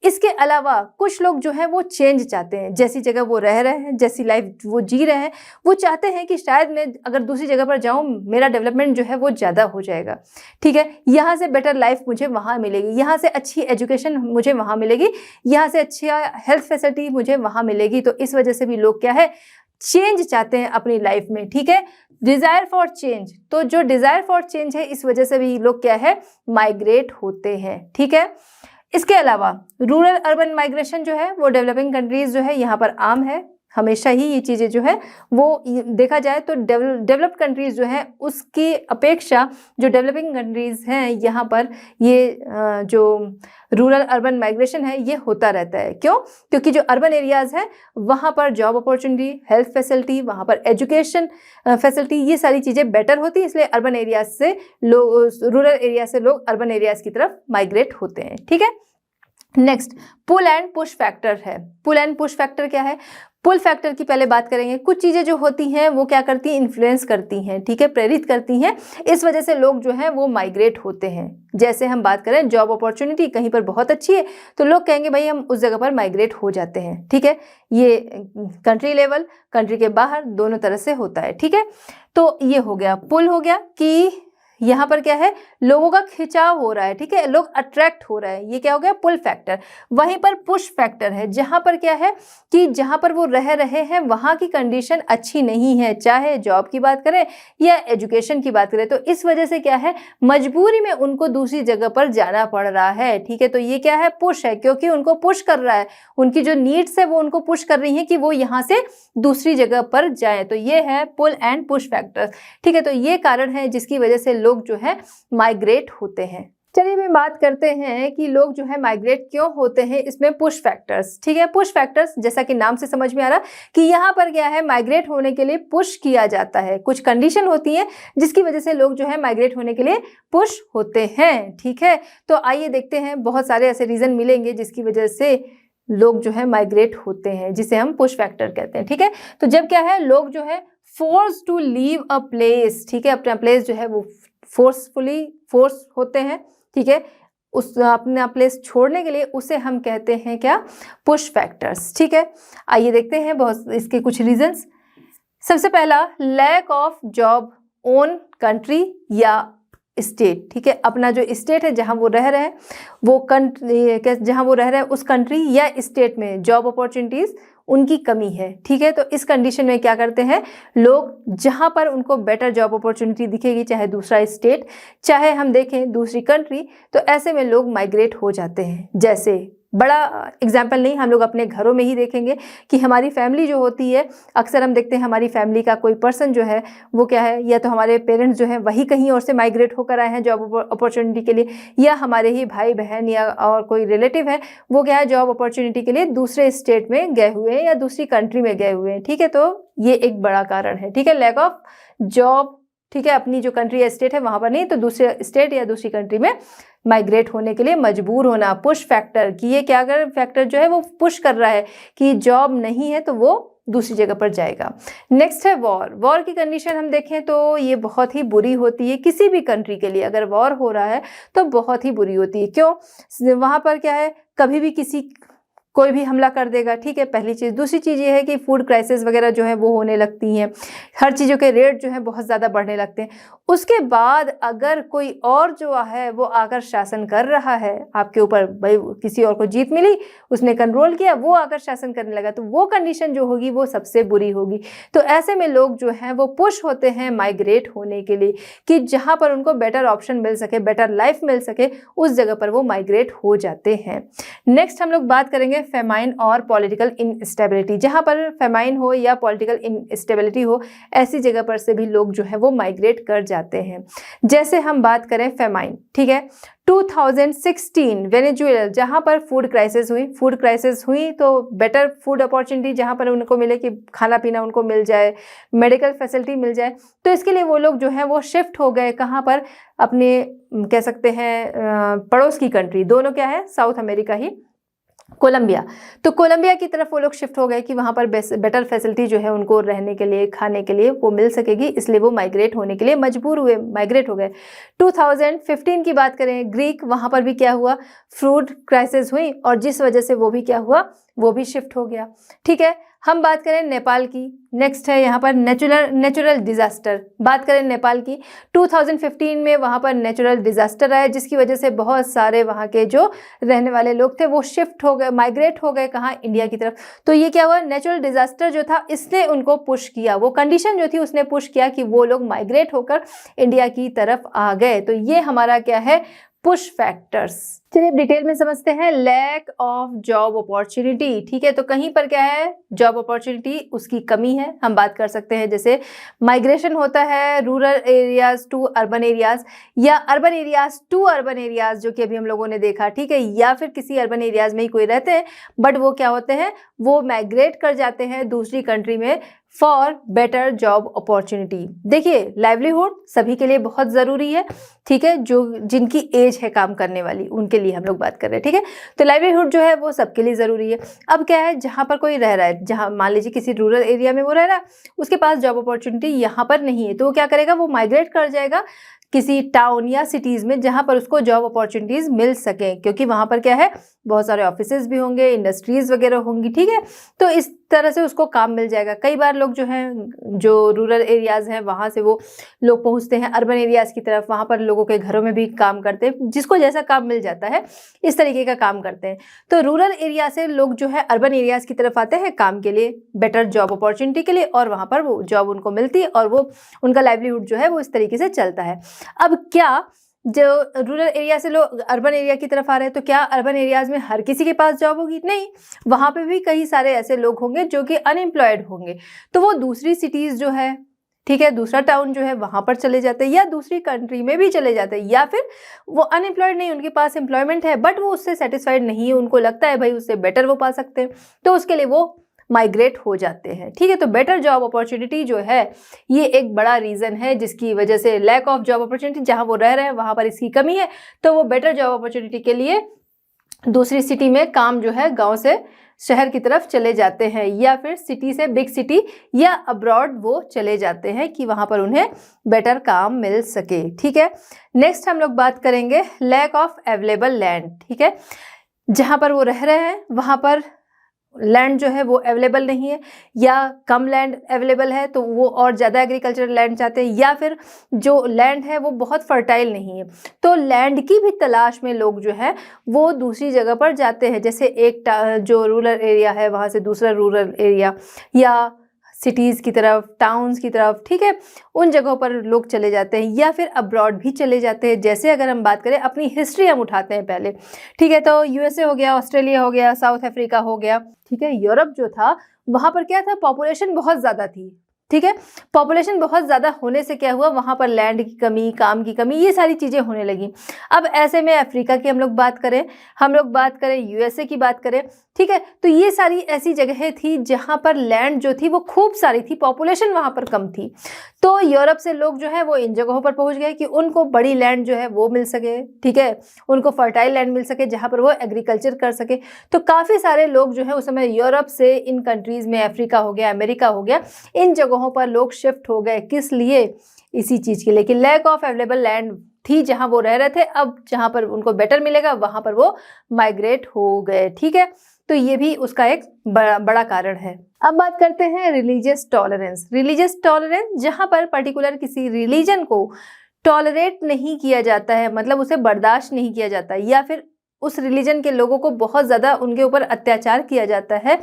इसके अलावा कुछ लोग जो हैं वो चेंज चाहते हैं, जैसी जगह वो रह रहे हैं, जैसी लाइफ वो जी रहे हैं, वो चाहते हैं कि शायद मैं अगर दूसरी जगह पर जाऊं, मेरा डेवलपमेंट जो है वो ज़्यादा हो जाएगा, ठीक है। यहाँ से बेटर लाइफ मुझे वहाँ मिलेगी, यहाँ से अच्छी एजुकेशन मुझे वहाँ मिलेगी, यहाँ से अच्छी हेल्थ फैसिलिटी मुझे वहाँ मिलेगी। तो इस वजह से भी लोग क्या है, चेंज चाहते हैं अपनी लाइफ में, ठीक है। डिज़ायर फॉर चेंज, तो जो डिज़ायर फॉर चेंज है, इस वजह से भी लोग क्या है, माइग्रेट होते हैं, ठीक है। इसके अलावा रूरल अर्बन माइग्रेशन जो है वो डेवलपिंग कंट्रीज जो है यहाँ पर आम है, हमेशा ही ये चीज़ें जो है वो देखा जाए तो डेवलप्ड कंट्रीज जो है उसकी अपेक्षा जो डेवलपिंग कंट्रीज हैं यहाँ पर ये जो रूरल अर्बन माइग्रेशन है ये होता रहता है। क्यों? क्योंकि जो अर्बन एरियाज़ हैं वहाँ पर जॉब अपॉर्चुनिटी, हेल्थ फैसिलिटी, वहाँ पर एजुकेशन फैसिलिटी, ये सारी चीज़ें बेटर होती है, इसलिए अर्बन एरियाज से लोग, रूरल एरिया से लोग अर्बन एरियाज़ की तरफ माइग्रेट होते हैं, ठीक है। Next pull and push factor है। पुल एंड पुश फैक्टर क्या है? पुल फैक्टर की पहले बात करेंगे। कुछ चीज़ें जो होती हैं वो क्या करती हैं, इन्फ्लुएंस करती हैं, ठीक है, प्रेरित करती हैं, इस वजह से लोग जो हैं वो माइग्रेट होते हैं। जैसे हम बात करें जॉब अपॉर्चुनिटी कहीं पर बहुत अच्छी है तो लोग कहेंगे भाई हम उस जगह पर माइग्रेट हो जाते हैं, ठीक है। ये कंट्री लेवल, कंट्री के बाहर, दोनों तरह से होता है, ठीक है। तो ये हो गया, पुल हो गया कि यहाँ पर क्या है, लोगों का खिंचाव हो रहा है, ठीक है, लोग अट्रैक्ट हो रहे हैं, ये क्या हो गया, पुल फैक्टर। वहीं पर पुश फैक्टर है, जहाँ पर क्या है कि जहाँ पर वो रह रहे हैं वहाँ की कंडीशन अच्छी नहीं है, चाहे जॉब की बात करें या एजुकेशन की बात करें, तो इस वजह से क्या है, मजबूरी में उनको दूसरी जगह पर जाना पड़ रहा है, ठीक है। तो ये क्या है, पुश है, क्योंकि उनको पुश कर रहा है, उनकी जो नीड्स है वो उनको पुश कर रही है कि वो यहाँ से दूसरी जगह पर जाए। तो ये है पुल एंड पुश फैक्टर, ठीक है। तो ये कारण है जिसकी वजह से लोग जो है माइग्रेट होते हैं। चलिए मैं बात करते हैं कि लोग जो है माइग्रेट क्यों होते हैं, इसमें पुश फैक्टर्स, ठीक है। पुश फैक्टर्स जैसा कि नाम से समझ में आ रहा कि यहाँ पर क्या है, माइग्रेट होने के लिए पुश किया जाता है, कुछ कंडीशन होती है जिसकी वजह से लोग जो है माइग्रेट होने के लिए पुश होते हैं, ठीक है। तो आइए देखते हैं, बहुत सारे ऐसे रीजन मिलेंगे जिसकी वजह से लोग जो है माइग्रेट होते हैं, जिसे हम पुश फैक्टर कहते हैं, ठीक है। तो जब क्या है, लोग जो है force to leave a place, ठीक है, अपना प्लेस जो है वो फोर्स होते हैं, ठीक है, उस अपना प्लेस छोड़ने के लिए, उसे हम कहते हैं क्या, पुश फैक्टर्स, ठीक है। आइए देखते हैं बहुत इसके कुछ रीजंस। सबसे पहला lack of job own country या स्टेट, ठीक है, अपना जो स्टेट है जहां वो रह रहे हैं वो कंट्री, जहां वो रह रहे हैं उस कंट्री या स्टेट में जॉब अपॉर्चुनिटीज उनकी कमी है, ठीक है। तो इस कंडीशन में क्या करते हैं लोग, जहां पर उनको बेटर जॉब अपॉर्चुनिटी दिखेगी, चाहे दूसरा स्टेट चाहे हम देखें दूसरी कंट्री, तो ऐसे में लोग माइग्रेट हो जाते हैं। जैसे बड़ा एग्जाम्पल नहीं, हम लोग अपने घरों में ही देखेंगे कि हमारी फैमिली जो होती है, अक्सर हम देखते हैं हमारी फैमिली का कोई पर्सन जो है वो क्या है, या तो हमारे पेरेंट्स जो है वही कहीं और से माइग्रेट होकर आए हैं जॉब अपॉर्चुनिटी के लिए, या हमारे ही भाई बहन या और कोई रिलेटिव है वो क्या है जॉब अपॉर्चुनिटी के लिए दूसरे स्टेट में गए हुए हैं या दूसरी कंट्री में गए हुए हैं, ठीक है। तो ये एक बड़ा कारण है, ठीक है, लैक ऑफ जॉब, ठीक है, अपनी जो कंट्री या स्टेट है वहां पर नहीं तो दूसरे स्टेट या दूसरी कंट्री में माइग्रेट होने के लिए मजबूर होना। पुश फैक्टर, कि ये क्या कर फैक्टर जो है वो पुश कर रहा है कि जॉब नहीं है तो वो दूसरी जगह पर जाएगा। नेक्स्ट है वॉर। वॉर की कंडीशन हम देखें तो ये बहुत ही बुरी होती है किसी भी कंट्री के लिए, अगर वॉर हो रहा है तो बहुत ही बुरी होती है। क्यों? वहां पर क्या है, कभी भी कोई भी हमला कर देगा, ठीक है, पहली चीज़। दूसरी चीज़ ये है कि फूड क्राइसिस वगैरह जो है वो होने लगती हैं, हर चीज़ों के रेट जो है बहुत ज़्यादा बढ़ने लगते हैं। उसके बाद अगर कोई और जो है वो आकर शासन कर रहा है आपके ऊपर, भाई किसी और को जीत मिली, उसने कंट्रोल किया, वो आकर शासन करने लगा, तो वो कंडीशन जो होगी वो सबसे बुरी होगी। तो ऐसे में लोग जो हैं वो पुश होते हैं माइग्रेट होने के लिए कि जहाँ पर उनको बेटर ऑप्शन मिल सके, बेटर लाइफ मिल सके, उस जगह पर वो माइग्रेट हो जाते हैं। नेक्स्ट हम लोग बात करेंगे फेमाइन और पॉलिटिकल इनस्टेबिलिटी। जहां पर फेमाइन हो या पॉलिटिकल इनस्टेबिलिटी हो, ऐसी जगह पर से भी लोग जो है वो माइग्रेट कर जाते हैं। जैसे हम बात करें फेमाइन, ठीक है, 2016 वेनेजुएला, जहां पर फूड क्राइसिस हुई तो बेटर फूड अपॉर्चुनिटी जहां पर उनको मिले कि खाना पीना उनको मिल जाए, मेडिकल फैसिलिटी मिल जाए, तो इसके लिए वो लोग जो हैं वो शिफ्ट हो गए कहां पर, अपने कह सकते हैं पड़ोस की कंट्री, दोनों क्या है साउथ अमेरिका ही, कोलंबिया। तो कोलंबिया की तरफ वो लोग शिफ्ट हो गए कि वहां पर बेटर फैसिलिटी जो है उनको रहने के लिए, खाने के लिए वो मिल सकेगी, इसलिए वो माइग्रेट होने के लिए मजबूर हुए, माइग्रेट हो गए। 2015 की बात करें, ग्रीक, वहां पर भी क्या हुआ, फूड क्राइसिस हुई और जिस वजह से वो भी क्या हुआ, वो भी शिफ्ट हो गया, ठीक है। हम बात करें नेपाल की, नेक्स्ट है यहाँ पर नेचुरल डिजास्टर। बात करें नेपाल की, 2015 में वहाँ पर नेचुरल डिजास्टर आया जिसकी वजह से बहुत सारे वहाँ के जो रहने वाले लोग थे वो शिफ्ट हो गए, माइग्रेट हो गए कहाँ, इंडिया की तरफ। तो ये क्या हुआ, नेचुरल डिजास्टर जो था इसने उनको पुश किया, वो कंडीशन जो थी उसने पुश किया कि वो लोग माइग्रेट होकर इंडिया की तरफ आ गए। तो ये हमारा क्या है, पुश फैक्टर्स। चलिए अब डिटेल में समझते हैं लैक ऑफ जॉब अपॉर्चुनिटी, ठीक है। तो कहीं पर क्या है, जॉब अपॉर्चुनिटी उसकी कमी है। हम बात कर सकते हैं जैसे माइग्रेशन होता है rural areas to urban areas या urban areas to urban areas, जो कि अभी हम लोगों ने देखा, ठीक है, या फिर किसी अर्बन एरियाज में ही कोई रहते हैं बट वो क्या होते हैं, वो माइग्रेट कर जाते हैं दूसरी कंट्री में फॉर बेटर जॉब अपॉर्चुनिटी। देखिए लाइवलीहुड सभी के लिए बहुत ज़रूरी है, ठीक है, जो जिनकी एज है काम करने वाली उनके लिए हम लोग बात कर रहे हैं, ठीक है। तो लाइवलीहुड जो है वो सबके लिए ज़रूरी है। अब क्या है, जहाँ पर कोई रह रहा है, जहाँ मान लीजिए किसी रूरल एरिया में वो रह रहा है, उसके पास जॉब अपॉर्चुनिटी यहाँ पर नहीं है, तो वो क्या करेगा, वो माइग्रेट कर जाएगा किसी टाउन या सिटीज़ में जहाँ पर उसको जॉब अपॉर्चुनिटीज़ मिल सके, क्योंकि वहाँ पर क्या है, बहुत सारे ऑफिसेज भी होंगे, इंडस्ट्रीज़ वगैरह होंगी, ठीक है। तो इस तरह से उसको काम मिल जाएगा। कई बार लोग जो हैं, जो रूरल एरियाज़ हैं वहाँ से वो लोग पहुँचते हैं अर्बन एरियाज़ की तरफ, वहाँ पर लोगों के घरों में भी काम करते हैं, जिसको जैसा काम मिल जाता है इस तरीके का काम करते हैं। तो रूरल एरिया से लोग जो है अर्बन एरियाज़ की तरफ आते हैं काम के लिए, बेटर जॉब अपॉर्चुनिटी के लिए, और वहाँ पर वो जॉब उनको मिलती है और वो उनका लाइवलीहुड जो है वो इस तरीके से चलता है। अब क्या जो रूरल एरिया से लोग अर्बन एरिया की तरफ आ रहे हैं, तो क्या अर्बन एरियाज में हर किसी के पास जॉब होगी? नहीं, वहाँ पे भी कई सारे ऐसे लोग होंगे जो कि अनएम्प्लॉयड होंगे, तो वो दूसरी सिटीज़ जो है, ठीक है, दूसरा टाउन जो है वहाँ पर चले जाते हैं या दूसरी कंट्री में भी चले जाते हैं, या फिर वो अनएम्प्लॉयड नहीं, उनके पास एम्प्लॉयमेंट है बट वो उससे सेटिस्फाइड नहीं है, उनको लगता है भाई उससे बेटर वो पा सकते हैं, तो उसके लिए वो माइग्रेट हो जाते हैं, ठीक है। तो बेटर जॉब अपॉर्चुनिटी जो है ये एक बड़ा रीज़न है जिसकी वजह से लैक ऑफ जॉब अपॉर्चुनिटी, जहां वो रह रहे हैं वहां पर इसकी कमी है, तो वो बेटर जॉब अपॉर्चुनिटी के लिए दूसरी सिटी में काम जो है, गांव से शहर की तरफ चले जाते हैं, या फिर सिटी से बिग सिटी या अब्रॉड वो चले जाते हैं कि वहां पर उन्हें बेटर काम मिल सके, ठीक है। नेक्स्ट हम लोग बात करेंगे लैक ऑफ अवेलेबल लैंड, ठीक है। जहां पर वो रह रहे हैं वहां पर लैंड जो है वो अवेलेबल नहीं है, या कम लैंड अवेलेबल है तो वो और ज़्यादा एग्रीकल्चर लैंड चाहते हैं, या फिर जो लैंड है वो बहुत फर्टाइल नहीं है, तो लैंड की भी तलाश में लोग जो है वो दूसरी जगह पर जाते हैं। जैसे एक जो रूरल एरिया है वहाँ से दूसरा रूरल एरिया, या सिटीज़ की तरफ, टाउन्स की तरफ, ठीक है, उन जगहों पर लोग चले जाते हैं, या फिर अब्रॉड भी चले जाते हैं। जैसे अगर हम बात करें, अपनी हिस्ट्री हम उठाते हैं पहले, ठीक है, तो यूएसए हो गया, ऑस्ट्रेलिया हो गया, साउथ अफ्रीका हो गया, ठीक है। यूरोप जो था वहाँ पर क्या था, पॉपुलेशन बहुत ज़्यादा थी, ठीक है। पॉपुलेशन बहुत ज़्यादा होने से क्या हुआ, वहाँ पर लैंड की कमी, काम की कमी, ये सारी चीज़ें होने लगी। अब ऐसे में अफ्रीका की हम लोग बात करें, यूएसए की बात करें, ठीक है, तो ये सारी ऐसी जगहें थी जहाँ पर लैंड जो थी वो खूब सारी थी, पॉपुलेशन वहाँ पर कम थी। तो यूरोप से लोग जो है वो इन जगहों पर पहुँच गए कि उनको बड़ी लैंड जो है वो मिल सके, ठीक है, उनको फर्टाइल लैंड मिल सके जहाँ पर वो एग्रीकल्चर कर सके। तो काफ़ी सारे लोग जो है उस समय यूरोप से इन कंट्रीज़ में, अफ्रीका हो गया, अमेरिका हो गया, इन जगहों पर लोग शिफ्ट हो गए। किस लिए? इसी चीज़ के लिए कि लैक ऑफ अवेलेबल लैंड थी जहाँ वो रह रहे थे, अब जहाँ पर उनको बेटर मिलेगा वहाँ पर वो माइग्रेट हो गए, ठीक है। तो ये भी उसका एक बड़ा कारण है। अब बात करते हैं रिलीजियस टॉलरेंस। रिलीजियस टॉलरेंस जहाँ पर पर्टिकुलर किसी रिलीजन को टॉलरेट नहीं किया जाता है, मतलब उसे बर्दाश्त नहीं किया जाता, या फिर उस रिलीजन के लोगों को बहुत ज़्यादा उनके ऊपर अत्याचार किया जाता है,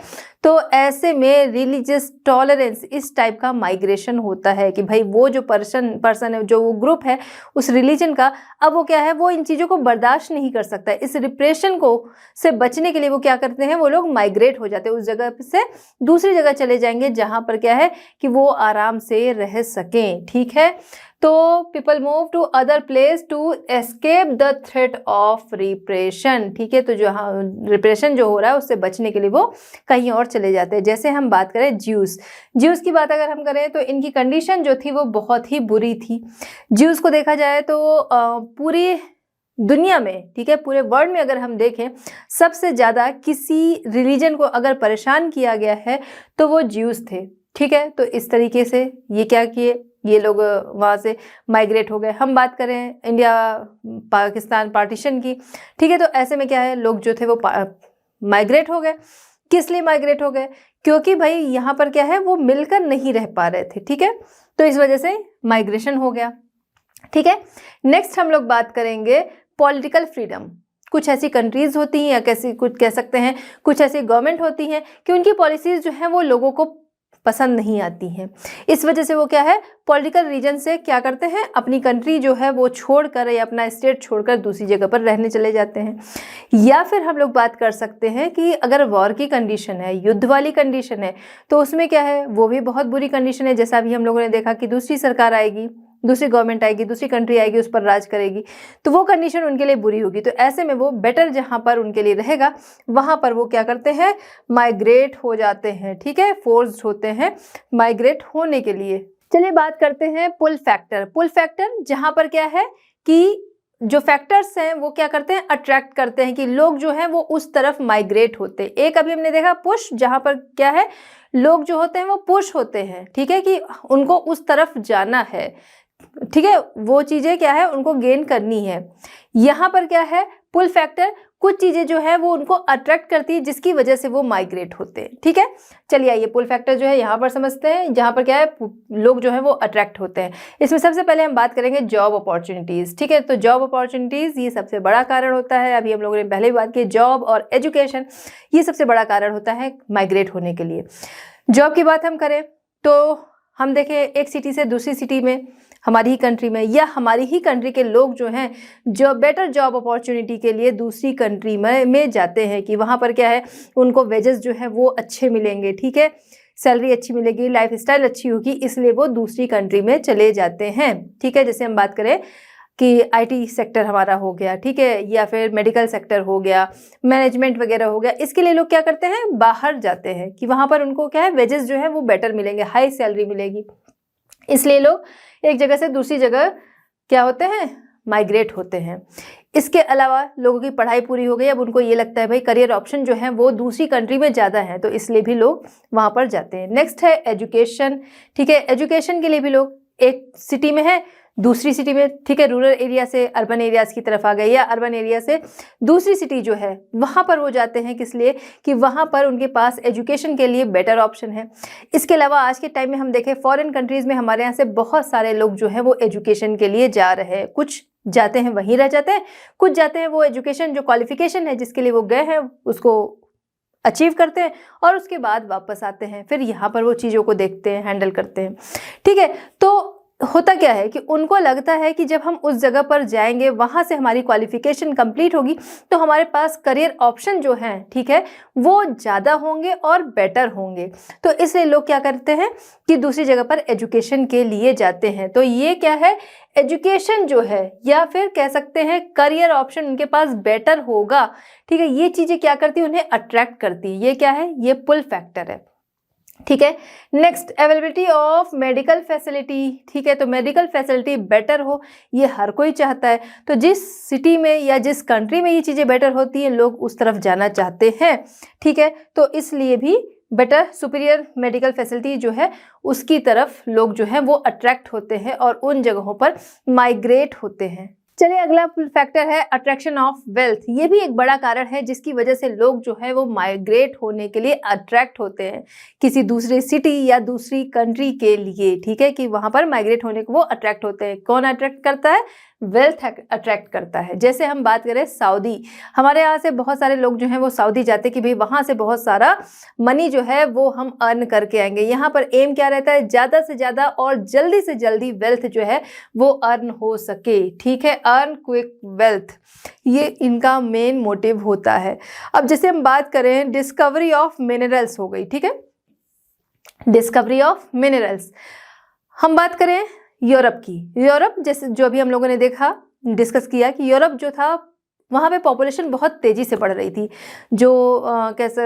तो ऐसे में रिलीजियस टॉलरेंस इस टाइप का माइग्रेशन होता है कि भाई वो जो पर्सन है, जो वो ग्रुप है उस रिलीजन का, अब वो क्या है, वो इन चीज़ों को बर्दाश्त नहीं कर सकता है। इस रिप्रेशन को से बचने के लिए वो क्या करते हैं, वो लोग माइग्रेट हो जाते हैं, उस जगह से दूसरी जगह चले जाएंगे जहाँ पर क्या है कि वो आराम से रह सकें, ठीक है। तो people move to other place to escape the threat of repression, ठीक है। तो जो रिप्रेशन जो हो रहा है उससे बचने के लिए वो कहीं और चले जाते हैं। जैसे हम बात करें ज्यूस की बात अगर हम करें तो इनकी कंडीशन जो थी वो बहुत ही बुरी थी। ज्यूस को देखा जाए तो पूरी दुनिया में, ठीक है, पूरे वर्ल्ड में अगर हम देखें, सबसे ज़्यादा किसी रिलीजन को अगर परेशान किया गया है तो वो ज्यूस थे, ठीक है। तो इस तरीके से ये क्या किए, ये लोग वहाँ से माइग्रेट हो गए। हम बात करें इंडिया पाकिस्तान पार्टीशन की, ठीक है, तो ऐसे में क्या है, लोग जो थे वो माइग्रेट हो गए। किस लिए माइग्रेट हो गए? क्योंकि भाई यहाँ पर क्या है, वो मिलकर नहीं रह पा रहे थे, ठीक है, तो इस वजह से माइग्रेशन हो गया, ठीक है। नेक्स्ट हम लोग बात करेंगे पॉलिटिकल फ्रीडम। कुछ ऐसी कंट्रीज होती हैं, या कैसी कुछ कह सकते हैं, कुछ ऐसी गवर्नमेंट होती हैं कि उनकी पॉलिसीज जो हैं वो लोगों को पसंद नहीं आती हैं। इस वजह से वो क्या है, पॉलिटिकल रीजन से क्या करते हैं, अपनी कंट्री जो है वो छोड़कर या अपना स्टेट छोड़कर दूसरी जगह पर रहने चले जाते हैं। या फिर हम लोग बात कर सकते हैं कि अगर वॉर की कंडीशन है, युद्ध वाली कंडीशन है, तो उसमें क्या है, वो भी बहुत बुरी कंडीशन है। जैसा अभी हम लोगों ने देखा कि दूसरी सरकार आएगी, दूसरी गवर्नमेंट आएगी, दूसरी कंट्री आएगी, उस पर राज करेगी, तो वो कंडीशन उनके लिए बुरी होगी। तो ऐसे में वो बेटर जहाँ पर उनके लिए रहेगा वहाँ पर वो क्या करते हैं, माइग्रेट हो जाते हैं, ठीक है, फोर्स्ड होते हैं माइग्रेट होने के लिए। चलिए बात करते हैं पुल फैक्टर। पुल फैक्टर जहाँ पर क्या है कि जो फैक्टर्स हैं वो क्या करते हैं, अट्रैक्ट करते हैं कि लोग जो हैं वो उस तरफ माइग्रेट होते हैं। एक अभी हमने देखा पुश, जहाँ पर क्या है, लोग जो होते हैं वो पुश होते हैं, ठीक है, कि उनको उस तरफ जाना है, ठीक है, वो चीज़ें क्या है उनको गेन करनी है। यहाँ पर क्या है, पुल फैक्टर कुछ चीज़ें जो है वो उनको अट्रैक्ट करती है जिसकी वजह से वो माइग्रेट होते हैं, ठीक है। चलिए आइए पुल फैक्टर जो है यहाँ पर समझते हैं, जहाँ पर क्या है लोग जो है वो अट्रैक्ट होते हैं। इसमें सबसे पहले हम बात करेंगे जॉब अपॉर्चुनिटीज़, ठीक है। तो जॉब अपॉर्चुनिटीज़ ये सबसे बड़ा कारण होता है। अभी हम लोगों ने पहले भी बात की, जॉब और एजुकेशन ये सबसे बड़ा कारण होता है माइग्रेट होने के लिए। जॉब की बात हम करें तो हम देखें, एक सिटी से दूसरी सिटी में, हमारी ही कंट्री में या हमारी ही कंट्री के लोग जो हैं जो बेटर जॉब अपॉर्चुनिटी के लिए दूसरी कंट्री में जाते हैं कि वहाँ पर क्या है, उनको वेजेस जो है वो अच्छे मिलेंगे, ठीक है, सैलरी अच्छी मिलेगी, लाइफ स्टाइल अच्छी होगी, इसलिए वो दूसरी कंट्री में चले जाते हैं, ठीक है। जैसे हम बात करें कि आईटी सेक्टर हमारा हो गया, ठीक है, या फिर मेडिकल सेक्टर हो गया, मैनेजमेंट वगैरह हो गया, इसके लिए लोग क्या करते हैं, बाहर जाते हैं कि वहाँ पर उनको क्या है, वेजेस जो है वो बेटर मिलेंगे, हाई सैलरी मिलेगी, इसलिए लोग एक जगह से दूसरी जगह क्या होते हैं, माइग्रेट होते हैं। इसके अलावा लोगों की पढ़ाई पूरी हो गई, अब उनको ये लगता है भाई करियर ऑप्शन जो है वो दूसरी कंट्री में ज़्यादा है, तो इसलिए भी लोग वहाँ पर जाते हैं। नेक्स्ट है एजुकेशन, ठीक है, एजुकेशन के लिए भी लोग एक सिटी में है, दूसरी सिटी में, ठीक है, रूरल एरिया से अर्बन एरियाज की तरफ आ गए, या अर्बन एरिया से दूसरी सिटी जो है वहाँ पर वो जाते हैं, किस लिए कि वहाँ पर उनके पास एजुकेशन के लिए बेटर ऑप्शन है। इसके अलावा आज के टाइम में हम देखें फॉरेन कंट्रीज़ में हमारे यहाँ से बहुत सारे लोग जो है वो एजुकेशन के लिए जा रहे हैं। कुछ जाते हैं वहीं रह जाते हैं, कुछ जाते हैं वो एजुकेशन जो क्वालिफिकेशन है जिसके लिए वो गए हैं उसको अचीव करते हैं और उसके बाद वापस आते हैं, फिर यहाँ पर वो चीज़ों को देखते हैं, हैंडल करते हैं। ठीक है, तो होता क्या है कि उनको लगता है कि जब हम उस जगह पर जाएंगे, वहाँ से हमारी क्वालिफिकेशन कंप्लीट होगी तो हमारे पास करियर ऑप्शन जो हैं, ठीक है, वो ज़्यादा होंगे और बेटर होंगे। तो इसलिए लोग क्या करते हैं कि दूसरी जगह पर एजुकेशन के लिए जाते हैं। तो ये क्या है, एजुकेशन जो है या फिर कह सकते हैं करियर ऑप्शन उनके पास बेटर होगा। ठीक है, ये चीज़ें क्या करती है, उन्हें अट्रैक्ट करती है। ये क्या है, ये पुल फैक्टर है। ठीक है, next availability of medical facility. ठीक है, तो मेडिकल फैसिलिटी बेटर हो ये हर कोई चाहता है। तो जिस सिटी में या जिस कंट्री में ये चीज़ें बेटर होती हैं लोग उस तरफ जाना चाहते हैं। ठीक है, तो इसलिए भी बेटर सुपीरियर मेडिकल फैसिलिटी जो है उसकी तरफ लोग जो है वो अट्रैक्ट होते हैं और उन जगहों पर माइग्रेट होते हैं। चलिए, अगला फैक्टर है अट्रैक्शन ऑफ वेल्थ। ये भी एक बड़ा कारण है जिसकी वजह से लोग जो है वो माइग्रेट होने के लिए अट्रैक्ट होते हैं किसी दूसरे सिटी या दूसरी कंट्री के लिए। ठीक है, कि वहाँ पर माइग्रेट होने को वो अट्रैक्ट होते हैं। कौन अट्रैक्ट करता है, वेल्थ अट्रैक्ट करता है। जैसे हम बात करें सऊदी, हमारे यहाँ से बहुत सारे लोग जो हैं वो सऊदी जाते हैं कि भाई वहाँ से बहुत सारा मनी जो है वो हम अर्न करके आएंगे। यहाँ पर एम क्या रहता है, ज़्यादा से ज़्यादा और जल्दी से जल्दी वेल्थ जो है वो अर्न हो सके। ठीक है, अर्न क्विक वेल्थ, ये इनका मेन मोटिव होता है। अब जैसे हम बात करें डिस्कवरी ऑफ मिनरल्स हो गई। ठीक है, डिस्कवरी ऑफ मिनरल्स, हम बात करें यूरोप की। यूरोप जैसे जो अभी हम लोगों ने देखा, डिस्कस किया कि यूरोप जो था वहाँ पे पॉपुलेशन बहुत तेज़ी से बढ़ रही थी। जो कैसे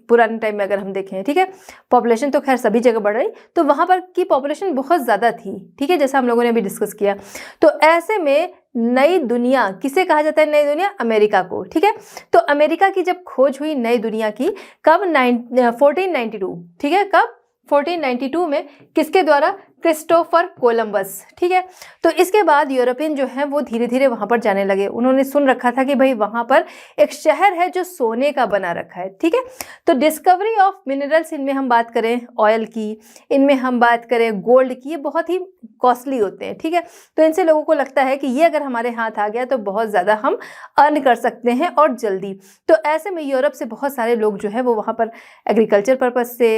पुराने टाइम में अगर हम देखें, ठीक है, पॉपुलेशन तो खैर सभी जगह बढ़ रही, तो वहाँ पर की पॉपुलेशन बहुत ज़्यादा थी। ठीक है, जैसा हम लोगों ने अभी डिस्कस किया। तो ऐसे में नई दुनिया किसे कहा जाता है, नई दुनिया अमेरिका को। ठीक है, तो अमेरिका की जब खोज हुई नई दुनिया की, कब 1492। ठीक है, कब 1492 में, किसके द्वारा, क्रिस्टोफर कोलंबस। ठीक है, तो इसके बाद यूरोपियन जो हैं वो धीरे धीरे वहाँ पर जाने लगे। उन्होंने सुन रखा था कि भाई वहाँ पर एक शहर है जो सोने का बना रखा है। ठीक है, तो डिस्कवरी ऑफ मिनरल्स, इनमें हम बात करें ऑयल की, इनमें हम बात करें गोल्ड की, ये बहुत ही कॉस्टली होते हैं। ठीक है, तो इनसे लोगों को लगता है कि ये अगर हमारे हाथ आ गया तो बहुत ज़्यादा हम अर्न कर सकते हैं और जल्दी। तो ऐसे में यूरोप से बहुत सारे लोग जो है वो वहाँ पर एग्रीकल्चर पर्पज़ से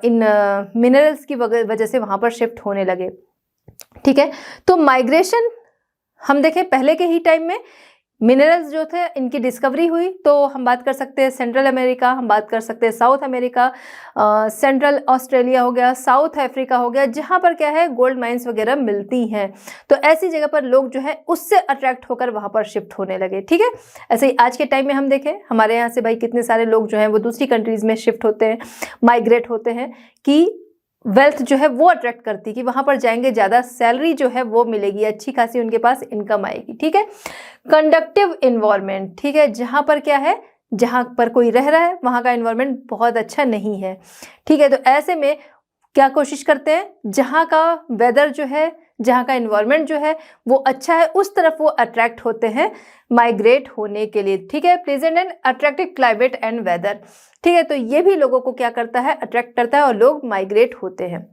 इन मिनरल्स की वजह से वहाँ पर शिफ्ट होने लगे। ठीक है, तो माइग्रेशन हम देखें पहले के ही टाइम में मिनरल्स जो थे इनकी डिस्कवरी हुई, तो हम बात कर सकते हैं सेंट्रल अमेरिका, हम बात कर सकते हैं साउथ अमेरिका, सेंट्रल ऑस्ट्रेलिया हो गया, साउथ अफ्रीका हो गया, जहाँ पर क्या है गोल्ड माइंस वगैरह मिलती हैं। तो ऐसी जगह पर लोग जो है उससे अट्रैक्ट होकर वहाँ पर शिफ्ट होने लगे। ठीक है, ऐसे ही आज के टाइम में हम देखें हमारे यहाँ से भाई कितने सारे लोग जो हैं वो दूसरी कंट्रीज़ में शिफ्ट होते हैं, माइग्रेट होते हैं कि वेल्थ जो है वो अट्रैक्ट करती कि वहाँ पर जाएंगे, ज़्यादा सैलरी जो है वो मिलेगी, अच्छी खासी उनके पास इनकम आएगी। ठीक है, कंडक्टिव इन्वायरमेंट। ठीक है, जहाँ पर क्या है, जहाँ पर कोई रह रहा है वहाँ का इन्वायरमेंट बहुत अच्छा नहीं है। ठीक है, तो ऐसे में क्या कोशिश करते हैं, जहाँ का वेदर जो है, जहाँ का इन्वायरमेंट जो है वो अच्छा है उस तरफ वो अट्रैक्ट होते हैं माइग्रेट होने के लिए। ठीक है, pleasant and attractive climate and weather. ठीक है, तो ये भी लोगों को क्या करता है, अट्रैक्ट करता है और लोग माइग्रेट होते हैं।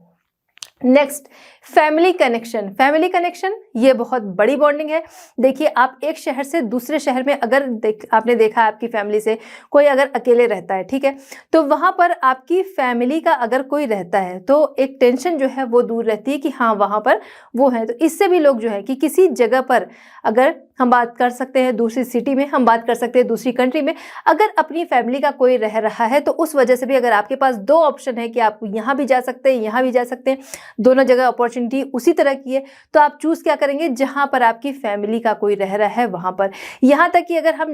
Next, family connection. Family connection ये बहुत बड़ी बॉन्डिंग है। देखिए, आप एक शहर से दूसरे शहर में अगर आपने देखा आपकी फैमिली से कोई अगर अकेले रहता है, ठीक है, तो वहाँ पर आपकी फैमिली का अगर कोई रहता है तो एक टेंशन जो है वो दूर रहती है कि हाँ वहाँ पर वो है। तो इससे भी लोग जो है कि किसी जगह पर अगर हम बात कर सकते हैं दूसरी सिटी में, हम बात कर सकते हैं दूसरी कंट्री में, अगर अपनी फैमिली का कोई रह रहा है तो उस वजह से भी अगर आपके पास दो ऑप्शन है कि आप यहाँ भी जा सकते हैं, यहाँ भी जा सकते हैं, दोनों जगह अपॉर्चुनिटी उसी तरह की है, तो आप चूज़ क्या करेंगे, जहाँ पर आपकी फैमिली का कोई रह रहा है वहाँ पर। यहाँ तक कि अगर हम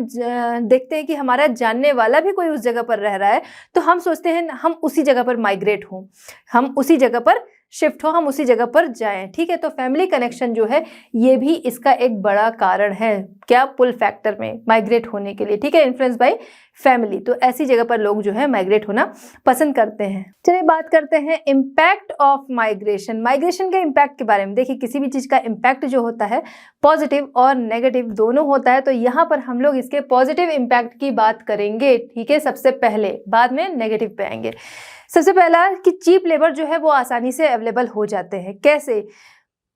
देखते हैं कि हमारा जानने वाला भी कोई उस जगह पर रह रहा है तो हम सोचते हैं हम उसी जगह पर माइग्रेट हों, हम उसी जगह पर शिफ्ट हो, हम उसी जगह पर जाएं। ठीक है, तो फैमिली कनेक्शन जो है ये भी इसका एक बड़ा कारण है, क्या, पुल फैक्टर में माइग्रेट होने के लिए। ठीक है, इन्फ्लुएंस बाय फैमिली। तो ऐसी जगह पर लोग जो है माइग्रेट होना पसंद करते हैं। चलिए बात करते हैं इम्पैक्ट ऑफ माइग्रेशन। माइग्रेशन के इम्पैक्ट के बारे में। देखिए किसी भी चीज़ का इम्पैक्ट जो होता है पॉजिटिव और नेगेटिव दोनों होता है, तो यहाँ पर हम लोग इसके पॉजिटिव इम्पैक्ट की बात करेंगे, ठीक है, सबसे पहले, बाद में नेगेटिव पे आएंगे। सबसे पहला कि चीप लेबर जो है वो आसानी से अवेलेबल हो जाते हैं। कैसे?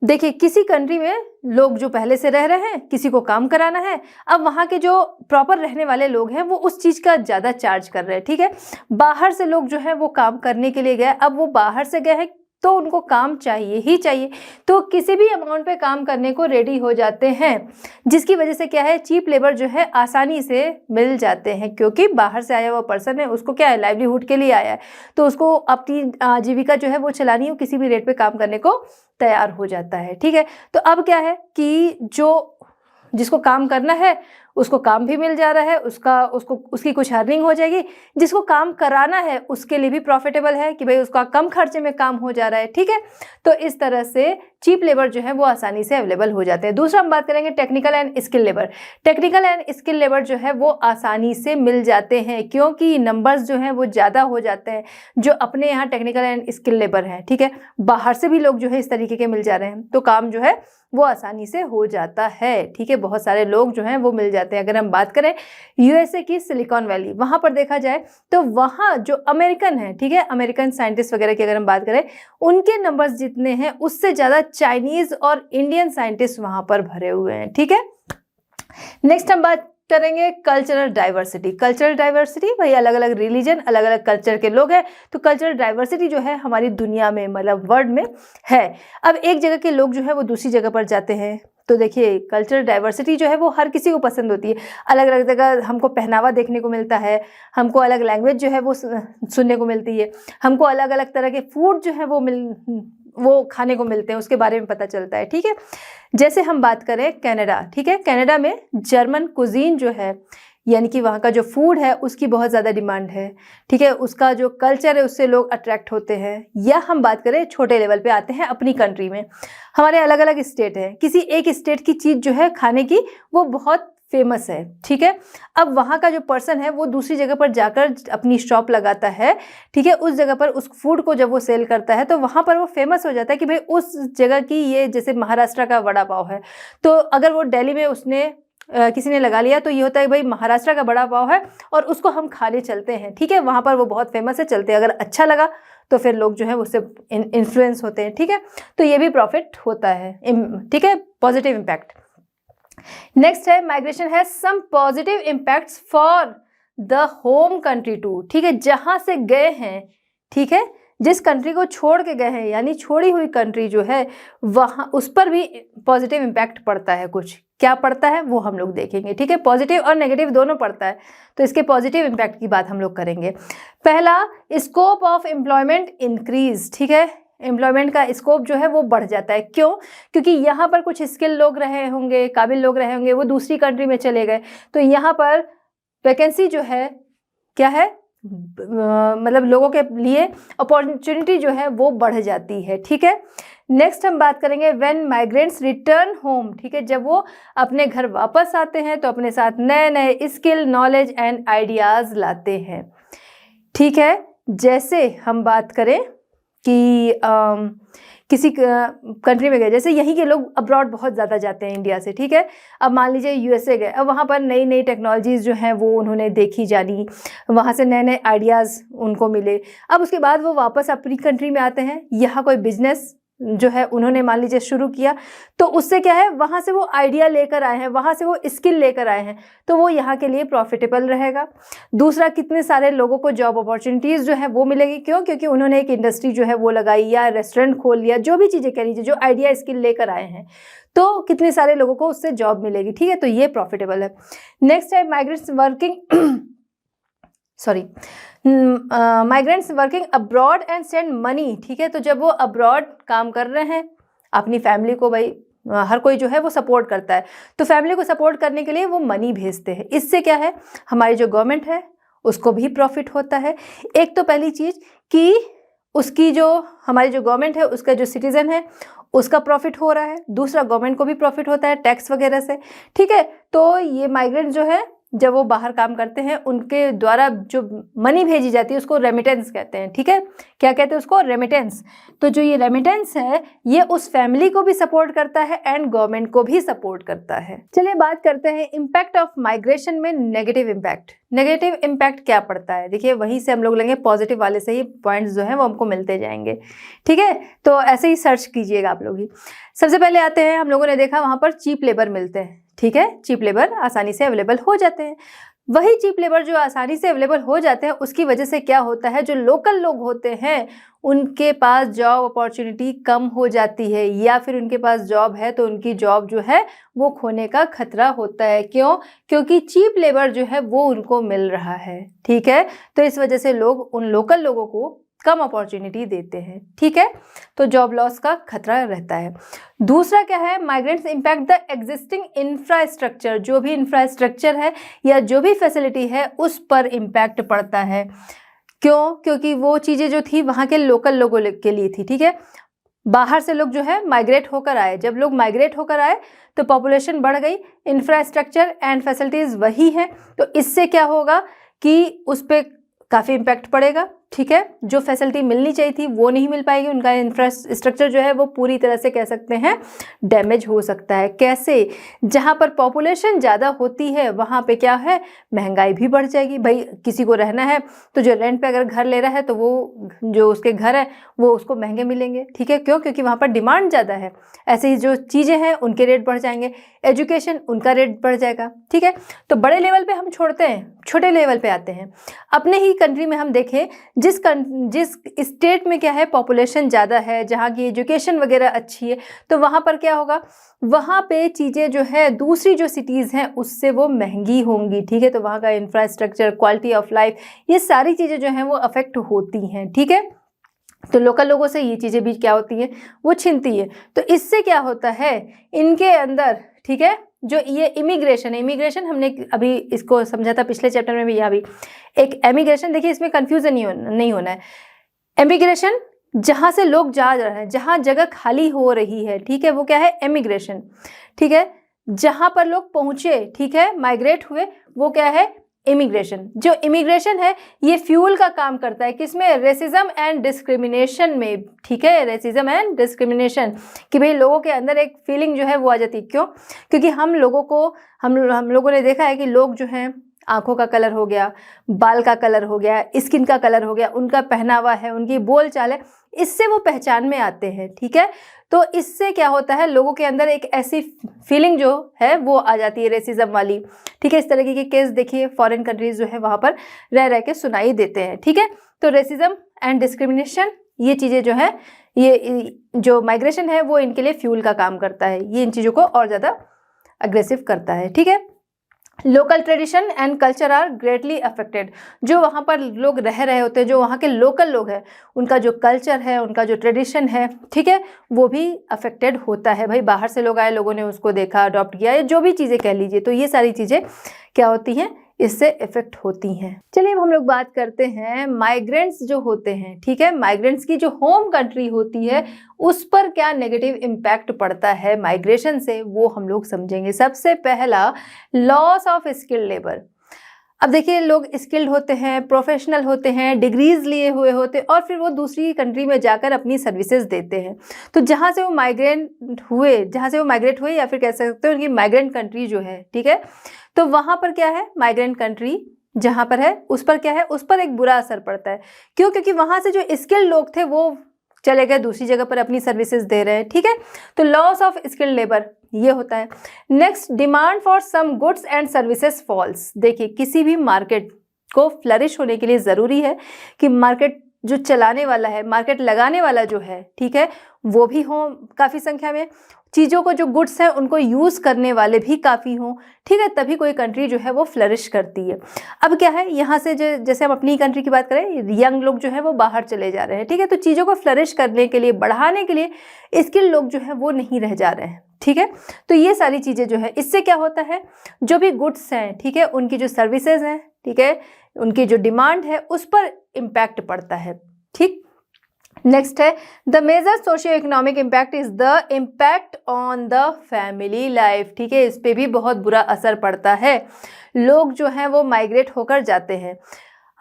देखिए किसी कंट्री में लोग जो पहले से रह रहे हैं, किसी को काम कराना है, अब वहाँ के जो प्रॉपर रहने वाले लोग हैं वो उस चीज़ का ज़्यादा चार्ज कर रहे हैं, ठीक है। बाहर से लोग जो है वो काम करने के लिए गए, अब वो बाहर से गए हैं तो उनको काम चाहिए ही चाहिए, तो किसी भी अमाउंट पे काम करने को रेडी हो जाते हैं, जिसकी वजह से क्या है, चीप लेबर जो है आसानी से मिल जाते हैं, क्योंकि बाहर से आया हुआ पर्सन है, उसको क्या है, लाइवलीहुड के लिए आया है, तो उसको अपनी आजीविका जो है वो चलानी है, किसी भी रेट पे काम करने को तैयार हो जाता है, ठीक है। तो अब क्या है कि जिसको काम करना है उसको काम भी मिल जा रहा है, उसकी कुछ अर्निंग हो जाएगी, जिसको काम कराना है उसके लिए भी प्रॉफिटेबल है कि भाई उसका कम खर्चे में काम हो जा रहा है, ठीक है। तो इस तरह से चीप लेबर जो है वो आसानी से अवेलेबल हो जाते हैं। दूसरा हम बात करेंगे technical and skill labour. Technical and skill labour जो है वो आसानी से मिल जाते हैं, क्योंकि नंबर्स जो हैं वो ज़्यादा हो जाते हैं जो अपने यहाँ टेक्निकल एंड स्किल लेबर हैं, ठीक है। बाहर से भी लोग जो है इस तरीके के मिल जा रहे हैं, तो काम जो है वो आसानी से हो जाता है, ठीक है। बहुत सारे लोग जो हैं वो मिल जाते हैं। अगर हम बात करें यूएसए की सिलिकॉन वैली, वहाँ पर देखा जाए तो वहाँ जो अमेरिकन है, ठीक है, अमेरिकन साइंटिस्ट वगैरह की अगर हम बात करें, उनके नंबर्स जितने हैं उससे ज़्यादा चाइनीज़ और इंडियन साइंटिस्ट वहाँ पर भरे हुए हैं, ठीक है। नेक्स्ट हम बात करेंगे कल्चरल डाइवर्सिटी। कल्चरल डाइवर्सिटी भाई अलग अलग रिलीजन, अलग अलग कल्चर के लोग हैं, तो कल्चरल डाइवर्सिटी जो है हमारी दुनिया में, मतलब वर्ल्ड में है। अब एक जगह के लोग जो है वो दूसरी जगह पर जाते हैं, तो देखिए कल्चरल डाइवर्सिटी जो है वो हर किसी को पसंद होती है। अलग अलग जगह हमको पहनावा देखने को मिलता है, हमको अलग लैंग्वेज जो है वो सुनने को मिलती है, हमको अलग अलग तरह के फूड जो है वो खाने को मिलते हैं, उसके बारे में पता चलता है, ठीक है। जैसे हम बात करें कनाडा, ठीक है, कनाडा में जर्मन कुजीन जो है, यानी कि वहाँ का जो फूड है उसकी बहुत ज़्यादा डिमांड है, ठीक है, उसका जो कल्चर है उससे लोग अट्रैक्ट होते हैं। या हम बात करें छोटे लेवल पे आते हैं अपनी कंट्री में, हमारे अलग अलग स्टेट हैं, किसी एक स्टेट की चीज़ जो है खाने की वो बहुत फेमस है, ठीक है। अब वहाँ का जो पर्सन है वो दूसरी जगह पर जाकर अपनी शॉप लगाता है, ठीक है, उस जगह पर उस फूड को जब वो सेल करता है तो वहाँ पर वो फेमस हो जाता है कि भाई उस जगह की, ये जैसे महाराष्ट्र का वड़ा पाव है, तो अगर वो दिल्ली में किसी ने लगा लिया तो ये होता है भाई महाराष्ट्र का बड़ा पाव है और उसको हम खाने चलते हैं, ठीक है, वहाँ पर वो बहुत फेमस है, चलते हैं, अगर अच्छा लगा तो फिर लोग जो है उससे इन्फ्लुएंस होते हैं, ठीक है। तो ये भी प्रॉफिट होता है, ठीक है, पॉजिटिव इम्पैक्ट। नेक्स्ट है migration has some positive impacts for the home country too, ठीक है, जहाँ से गए हैं, ठीक है, जिस कंट्री को छोड़ के गए हैं, यानी छोड़ी हुई कंट्री जो है वहाँ उस पर भी पॉजिटिव इम्पैक्ट पड़ता है। कुछ क्या पड़ता है वो हम लोग देखेंगे, ठीक है, पॉजिटिव और नेगेटिव दोनों पड़ता है, तो इसके पॉजिटिव इम्पैक्ट की बात हम लोग करेंगे। पहला, स्कोप ऑफ एम्प्लॉयमेंट इंक्रीज, ठीक है, एम्प्लॉयमेंट का स्कोप जो है वो बढ़ जाता है। क्यों? क्योंकि यहाँ पर कुछ स्किल लोग रहे होंगे, काबिल लोग रहे होंगे, वो दूसरी कंट्री में चले गए, तो यहाँ पर वैकेंसी जो है क्या है, मतलब लोगों के लिए अपॉर्चुनिटी जो है वो बढ़ जाती है, ठीक है। नेक्स्ट हम बात करेंगे व्हेन माइग्रेंट्स रिटर्न होम, ठीक है, जब वो अपने घर वापस आते हैं तो अपने साथ नए नए स्किल, नॉलेज एंड आइडियाज़ लाते हैं, ठीक है। जैसे हम बात करें कि किसी कंट्री में गए, जैसे यहीं के लोग अब्रॉड बहुत ज़्यादा जाते हैं इंडिया से, ठीक है। अब मान लीजिए यूएसए गए, अब वहाँ पर नई नई टेक्नोलॉजीज़ जो हैं वो उन्होंने देखी जानी, वहाँ से नए नए आइडियाज़ उनको मिले। अब उसके बाद वो वापस अपनी कंट्री में आते हैं, यहाँ कोई बिजनेस जो है उन्होंने मान लीजिए शुरू किया, तो उससे क्या है, वहाँ से वो आइडिया लेकर आए हैं, वहाँ से वो स्किल लेकर आए हैं, तो वो यहाँ के लिए प्रॉफिटेबल रहेगा। दूसरा, कितने सारे लोगों को जॉब अपॉर्चुनिटीज़ जो है वो मिलेगी। क्यों? क्योंकि उन्होंने एक इंडस्ट्री जो है वो लगाई या रेस्टोरेंट खोल लिया, जो भी चीज़ें कह लीजिए, जो आइडिया स्किल लेकर आए हैं, तो कितने सारे लोगों को उससे जॉब मिलेगी, ठीक है, तो ये प्रॉफिटेबल है। नेक्स्ट है migrants working abroad and send money, ठीक है, तो जब वो अब्रॉड काम कर रहे हैं, अपनी फैमिली को, भाई हर कोई जो है वो सपोर्ट करता है, तो फैमिली को सपोर्ट करने के लिए वो मनी भेजते हैं। इससे क्या है, हमारी जो गवर्नमेंट है उसको भी प्रॉफिट होता है। एक तो पहली चीज़ कि उसकी जो हमारी जो गवर्नमेंट है, उसका जो सिटीज़न है उसका प्रॉफिट हो रहा है। दूसरा, गवर्नमेंट को भी प्रॉफिट होता है टैक्स वगैरह से, ठीक है। तो ये माइग्रेंट जो है जब वो बाहर काम करते हैं उनके द्वारा जो मनी भेजी जाती है उसको रेमिटेंस कहते हैं, ठीक है। क्या कहते हैं उसको? रेमिटेंस। तो जो ये रेमिटेंस है ये उस फैमिली को भी सपोर्ट करता है एंड गवर्नमेंट को भी सपोर्ट करता है। चलिए बात करते हैं इम्पैक्ट ऑफ माइग्रेशन में नेगेटिव इम्पैक्ट। नेगेटिव इम्पैक्ट क्या पड़ता है? देखिए वहीं से हम लोग लेंगे, पॉजिटिव वाले से ही पॉइंट्स जो हैं वो हमको मिलते जाएंगे, ठीक है। तो ऐसे ही सर्च कीजिएगा आप लोग ही। सबसे पहले आते हैं, हम लोगों ने देखा वहाँ पर चीप लेबर मिलते हैं, ठीक है, चीप लेबर आसानी से अवेलेबल हो जाते हैं। वही चीप लेबर जो आसानी से अवेलेबल हो जाते हैं उसकी वजह से क्या होता है, जो लोकल लोग होते हैं उनके पास जॉब अपॉर्चुनिटी कम हो जाती है, या फिर उनके पास जॉब है तो उनकी जॉब जो है वो खोने का खतरा होता है। क्यों? क्योंकि चीप लेबर जो है वो उनको मिल रहा है, ठीक है। तो इस वजह से लोग उन लोकल लोगों को कम अपॉर्चुनिटी देते हैं, ठीक है। तो जॉब लॉस का खतरा रहता है। दूसरा क्या है, migrants impact the existing infrastructure. जो भी इंफ्रास्ट्रक्चर है या जो भी फैसिलिटी है उस पर इम्पैक्ट पड़ता है। क्यों? क्योंकि वो चीज़ें जो थी वहाँ के लोकल लोगों के लिए थी, ठीक है। बाहर से लोग जो है माइग्रेट होकर आए, जब लोग माइग्रेट होकर आए तो पॉपुलेशन बढ़ गई, इंफ्रास्ट्रक्चर एंड फैसिलिटीज़ वही है, तो इससे क्या होगा कि उस पर काफ़ी इम्पैक्ट पड़ेगा, ठीक है। जो फैसिलिटी मिलनी चाहिए थी वो नहीं मिल पाएगी, उनका इंफ्रास्ट्रक्चर जो है वो पूरी तरह से कह सकते हैं डैमेज हो सकता है। कैसे? जहाँ पर पॉपुलेशन ज़्यादा होती है वहाँ पे क्या है, महंगाई भी बढ़ जाएगी। भाई किसी को रहना है तो जो रेंट पे अगर घर ले रहा है तो वो जो उसके घर है वो उसको महंगे मिलेंगे, ठीक है। क्यों? क्योंकि वहाँ पर डिमांड ज़्यादा है। ऐसे ही जो चीज़ें हैं उनके रेट बढ़ जाएंगे, एजुकेशन उनका रेट बढ़ जाएगा, ठीक है। तो बड़े लेवल पे हम छोड़ते हैं, छोटे लेवल पे आते हैं। अपने ही कंट्री में हम देखें, जिस स्टेट में क्या है पॉपुलेशन ज़्यादा है, जहाँ की एजुकेशन वगैरह अच्छी है, तो वहाँ पर क्या होगा, वहाँ पे चीज़ें जो है दूसरी जो सिटीज़ हैं उससे वो महंगी होंगी, ठीक है। तो वहाँ का इंफ्रास्ट्रक्चर, क्वालिटी ऑफ लाइफ, ये सारी चीज़ें जो हैं वो अफेक्ट होती हैं, ठीक है। तो लोकल लोगों से ये चीज़ें भी क्या होती हैं, वो छिनती है। तो इससे क्या होता है इनके अंदर, ठीक है, जो ये इमिग्रेशन है, इमिग्रेशन हमने अभी इसको समझा था पिछले चैप्टर में भी, यहाँ भी एक एमिग्रेशन, देखिए इसमें कंफ्यूजन नहीं होना है। एमिग्रेशन जहाँ से लोग जा रहे हैं, जहाँ जगह खाली हो रही है, ठीक है, वो क्या है, एमिग्रेशन, ठीक है। जहाँ पर लोग पहुँचे, ठीक है, माइग्रेट हुए, वो क्या है, इमिग्रेशन। जो इमिग्रेशन है ये फ्यूल का काम करता है, किसमें, रेसिज्म एंड डिस्क्रिमिनेशन में, ठीक है, रेसिज्म एंड डिस्क्रिमिनेशन, कि भाई लोगों के अंदर एक फीलिंग जो है वो आ जाती है। क्यों? क्योंकि हम लोगों ने देखा है कि लोग जो हैं आंखों का कलर हो गया, बाल का कलर हो गया, स्किन का कलर हो गया, उनका पहनावा है, उनकी बोलचाल है, इससे वो पहचान में आते हैं, ठीक है। तो इससे क्या होता है, लोगों के अंदर एक ऐसी फीलिंग जो है वो आ जाती है रेसिज्म वाली, ठीक है। इस तरीके के केस देखिए फॉरेन कंट्रीज जो है वहाँ पर रह के सुनाई देते हैं, ठीक है। तो रेसिज्म एंड डिस्क्रिमिनेशन, ये चीज़ें जो है, ये जो माइग्रेशन है वो इनके लिए फ्यूल का काम करता है, ये इन चीज़ों को और ज़्यादा अग्रेसिव करता है, ठीक है। Local tradition and culture are greatly affected. जो वहाँ पर लोग रह रहे होते हैं, जो वहाँ के लोकल लोग हैं, उनका जो कल्चर है, उनका जो ट्रेडिशन है, ठीक है, वो भी अफेक्टेड होता है। भाई बाहर से लोग आए, लोगों ने उसको देखा, अडॉप्ट किया, या जो भी चीज़ें कह लीजिए, तो ये सारी चीज़ें क्या होती हैं, इससे इफेक्ट होती हैं। चलिए अब हम लोग बात करते हैं माइग्रेंट्स जो होते हैं, ठीक है, माइग्रेंट्स की जो होम कंट्री होती है उस पर क्या नेगेटिव इम्पैक्ट पड़ता है माइग्रेशन से, वो हम लोग समझेंगे। सबसे पहला, लॉस ऑफ स्किल्ड लेबर। अब देखिए लोग स्किल्ड होते हैं, प्रोफेशनल होते हैं, डिग्रीज लिए हुए होते हैं, और फिर वो दूसरी कंट्री में जाकर अपनी सर्विसेज देते हैं। तो जहाँ से वो माइग्रेट हुए या फिर कह सकते हो उनकी माइग्रेंट कंट्री जो है, ठीक है, तो वहाँ पर क्या है, माइग्रेंट कंट्री जहाँ पर है उस पर क्या है, उस पर एक बुरा असर पड़ता है। क्यों? क्योंकि वहाँ से जो स्किल्ड लोग थे वो चले गए दूसरी जगह पर अपनी सर्विसेज दे रहे हैं, ठीक है। तो लॉस ऑफ स्किल्ड लेबर ये होता है। Next, demand for some goods and services falls. देखिए किसी भी मार्केट को फ्लरिश होने के लिए ज़रूरी है कि मार्केट जो चलाने वाला है, मार्केट लगाने वाला जो है, ठीक है, वो भी हो काफ़ी संख्या में, चीज़ों को जो गुड्स हैं उनको यूज़ करने वाले भी काफ़ी हों, ठीक है, तभी कोई कंट्री जो है वो फ्लरिश करती है। अब क्या है, यहाँ से जैसे हम अपनी कंट्री की बात करें, यंग लोग जो है वो बाहर चले जा रहे हैं, ठीक है, तो चीज़ों को फ्लरिश करने के लिए, बढ़ाने के लिए स्किल्ड लोग जो है वो नहीं रह जा रहे हैं, ठीक है। तो ये सारी चीज़ें जो है, इससे क्या होता है, जो भी गुड्स हैं, ठीक है, उनकी जो सर्विसेज हैं, ठीक है, उनकी जो डिमांड है उस पर इम्पैक्ट पड़ता है, ठीक। नेक्स्ट है the major socio economic impact is the impact on the family life. ठीक है, इस पे भी बहुत बुरा असर पड़ता है। लोग जो हैं वो माइग्रेट होकर जाते हैं,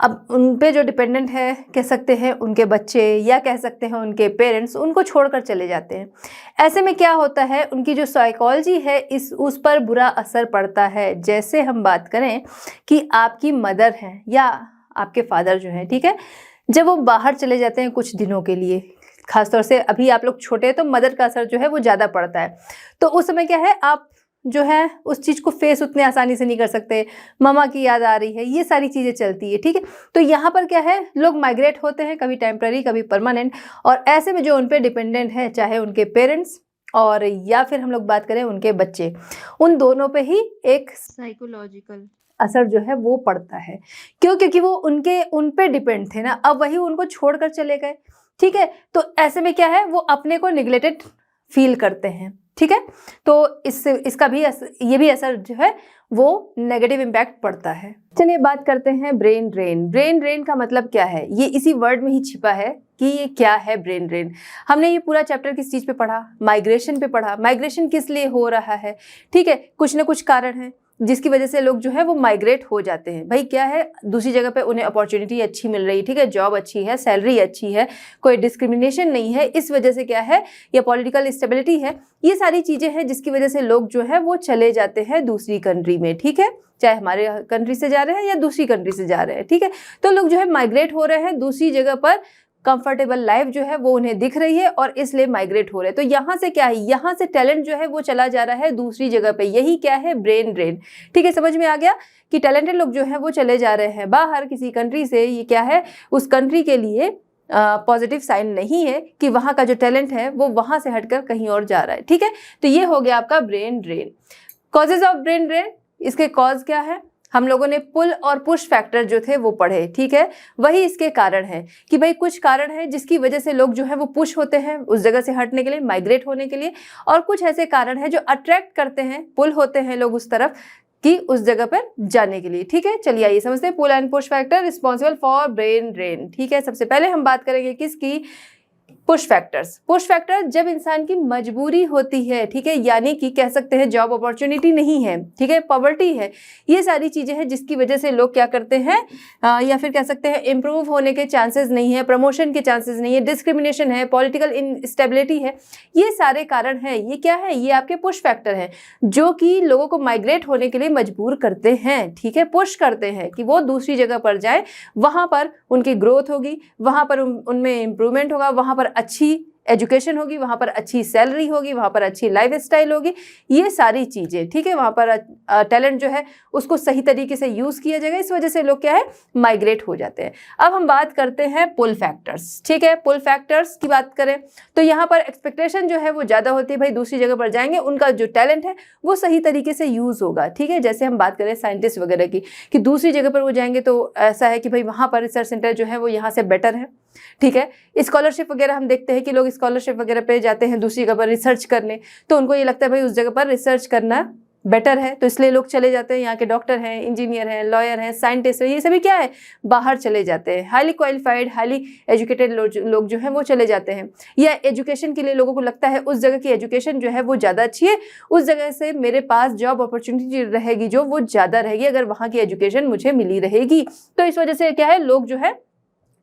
अब उन पे जो डिपेंडेंट है कह सकते हैं उनके बच्चे या कह सकते हैं उनके पेरेंट्स, उनको छोड़कर चले जाते हैं। ऐसे में क्या होता है, उनकी जो साइकोलॉजी है उस पर बुरा असर पड़ता है। जैसे हम बात करें कि आपकी मदर हैं या आपके फादर जो हैं, ठीक है, जब वो बाहर चले जाते हैं कुछ दिनों के लिए, खासतौर से अभी आप लोग छोटे हैं तो मदर का असर जो है वो ज़्यादा पड़ता है। तो उस समय क्या है, आप जो है उस चीज़ को फेस उतने आसानी से नहीं कर सकते, मम्मा की याद आ रही है, ये सारी चीज़ें चलती है। ठीक है, तो यहाँ पर क्या है, लोग माइग्रेट होते हैं, कभी टेम्पररी कभी परमानेंट, और ऐसे में जो उन पे डिपेंडेंट है, चाहे उनके पेरेंट्स और या फिर हम लोग बात करें उनके बच्चे, उन दोनों पे ही एक साइकोलॉजिकल असर जो है वो पड़ता है। क्यों? क्योंकि वो उन पे डिपेंड थे ना, अब वही उनको छोड़कर चले गए। ठीक है, तो ऐसे में क्या है, वो अपने को निगलेक्टेड फील करते हैं। ठीक है, तो इसका भी ये भी असर जो है वो नेगेटिव इम्पैक्ट पड़ता है। चलिए बात करते हैं ब्रेन ड्रेन। ब्रेन ड्रेन का मतलब क्या है, ये इसी वर्ड में ही छिपा है कि ये क्या है ब्रेन ड्रेन। हमने ये पूरा चैप्टर किस चीज़ पे पढ़ा, माइग्रेशन पे पढ़ा। माइग्रेशन किस लिए हो रहा है, ठीक है, कुछ ना कुछ कारण है जिसकी वजह से लोग जो है वो माइग्रेट हो जाते हैं। भाई क्या है, दूसरी जगह पे उन्हें अपॉर्चुनिटी अच्छी मिल रही है, ठीक है, जॉब अच्छी है, सैलरी अच्छी है, कोई डिस्क्रिमिनेशन नहीं है, इस वजह से क्या है, या पॉलिटिकल स्टेबिलिटी है, ये सारी चीज़ें हैं जिसकी वजह से लोग जो है वो चले जाते हैं दूसरी कंट्री में। ठीक है, चाहे हमारे कंट्री से जा रहे हैं या दूसरी कंट्री से जा रहे हैं। ठीक है, तो लोग जो है माइग्रेट हो रहे हैं, दूसरी जगह पर कंफर्टेबल लाइफ जो है वो उन्हें दिख रही है और इसलिए माइग्रेट हो रहे हैं। तो यहाँ से क्या है, यहाँ से टैलेंट जो है वो चला जा रहा है दूसरी जगह पे, यही क्या है, ब्रेन ड्रेन। ठीक है, समझ में आ गया कि टैलेंटेड लोग जो है वो चले जा रहे हैं बाहर किसी कंट्री से। ये क्या है, उस कंट्री के लिए पॉजिटिव साइन नहीं है कि वहाँ का जो टैलेंट है वो वहाँ से हटकर कहीं और जा रहा है। ठीक है, तो ये हो गया आपका brain drain. Causes of brain drain, इसके कॉज क्या है, हम लोगों ने पुल और पुश फैक्टर जो थे वो पढ़े। ठीक है, वही इसके कारण है कि भाई कुछ कारण है जिसकी वजह से लोग जो है वो पुश होते हैं उस जगह से हटने के लिए, माइग्रेट होने के लिए, और कुछ ऐसे कारण है जो अट्रैक्ट करते हैं, पुल होते हैं लोग उस तरफ कि उस जगह पर जाने के लिए। ठीक है, चलिए आइए समझते हैं pull and push factor responsible for brain drain. ठीक है, सबसे पहले हम बात करेंगे किसकी, पुश फैक्टर्स। पुश फैक्टर जब इंसान की मजबूरी होती है, ठीक है, यानी कि कह सकते हैं जॉब अपॉर्चुनिटी नहीं है, ठीक है, पॉवर्टी है, ये सारी चीजें हैं जिसकी वजह से लोग क्या करते हैं, या फिर कह सकते हैं इम्प्रूव होने के चांसेस नहीं है, प्रमोशन के चांसेस नहीं है, डिस्क्रिमिनेशन है, पॉलिटिकल इनस्टेबिलिटी है, ये सारे कारण हैं। ये क्या है, ये आपके पुश फैक्टर हैं जो कि लोगों को माइग्रेट होने के लिए मजबूर करते हैं। ठीक है, पुश करते हैं कि वो दूसरी जगह पर जाए, वहां पर उनकी ग्रोथ होगी, वहां पर उनमें इंप्रूवमेंट होगा, वहां पर अच्छी एजुकेशन होगी, वहाँ पर अच्छी सैलरी होगी, वहाँ पर अच्छी लाइफ स्टाइल होगी, ये सारी चीज़ें। ठीक है, वहाँ पर टैलेंट जो है उसको सही तरीके से यूज़ किया जाएगा, इस वजह से लोग क्या है, माइग्रेट हो जाते हैं। अब हम बात करते हैं पुल फैक्टर्स। ठीक है, पुल फैक्टर्स की बात करें तो यहाँ पर एक्सपेक्टेशन जो है वो ज़्यादा होती है, भाई दूसरी जगह पर जाएंगे, उनका जो टैलेंट है वो सही तरीके से यूज़ होगा। ठीक है, जैसे हम बात करें साइंटिस्ट वगैरह की कि दूसरी जगह पर वो जाएंगे तो ऐसा है कि भाई वहाँ पर रिसर्च सेंटर जो है वो यहाँ से बेटर है। ठीक है, स्कॉलरशिप वगैरह हम देखते हैं कि लोग स्कॉलरशिप वगैरह पे जाते हैं दूसरी जगह पर रिसर्च करने, तो उनको ये लगता है भाई उस जगह पर रिसर्च करना बेटर है, तो इसलिए लोग चले जाते हैं। यहाँ के डॉक्टर हैं, इंजीनियर हैं, लॉयर हैं, साइंटिस्ट हैं, ये सभी क्या है, बाहर चले जाते हैं। हाईली क्वालिफाइड, हाईली एजुकेटेड लोग जो हैं वो चले जाते हैं। या एजुकेशन के लिए लोगों को लगता है उस जगह की एजुकेशन जो है वो ज़्यादा अच्छी है, उस जगह से मेरे पास जॉब अपॉर्चुनिटी रहेगी जो वो ज़्यादा रहेगी अगर वहाँ की एजुकेशन मुझे मिली रहेगी। तो इस वजह से क्या है, लोग जो है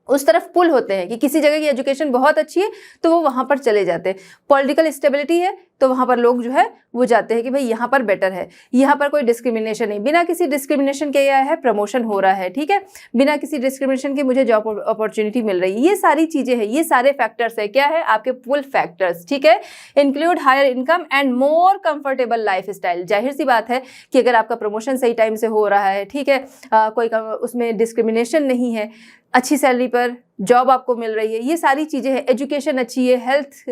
उस तरफ पुल होते हैं कि किसी जगह की एजुकेशन बहुत अच्छी है तो वो वहाँ पर चले जाते हैं। पॉलिटिकल स्टेबिलिटी है तो वहाँ पर लोग जो है वो जाते हैं कि भाई यहाँ पर बेटर है, यहाँ पर कोई डिस्क्रिमिनेशन नहीं, बिना किसी डिस्क्रिमिनेशन के यह है प्रमोशन हो रहा है। ठीक है, बिना किसी डिस्क्रिमिनेशन के मुझे जॉब अपॉर्चुनिटी मिल रही है। ये सारी चीज़ें हैं, ये सारे फैक्टर्स है, क्या है, आपके पुल फैक्टर्स। ठीक है, include higher income and more comfortable lifestyle. जाहिर सी बात है कि अगर आपका प्रमोशन सही टाइम से हो रहा है, ठीक है, कोई उसमें डिस्क्रिमिनेशन नहीं है, अच्छी सैलरी पर जॉब आपको मिल रही है, ये सारी चीज़ें हैं, एजुकेशन अच्छी है, हेल्थ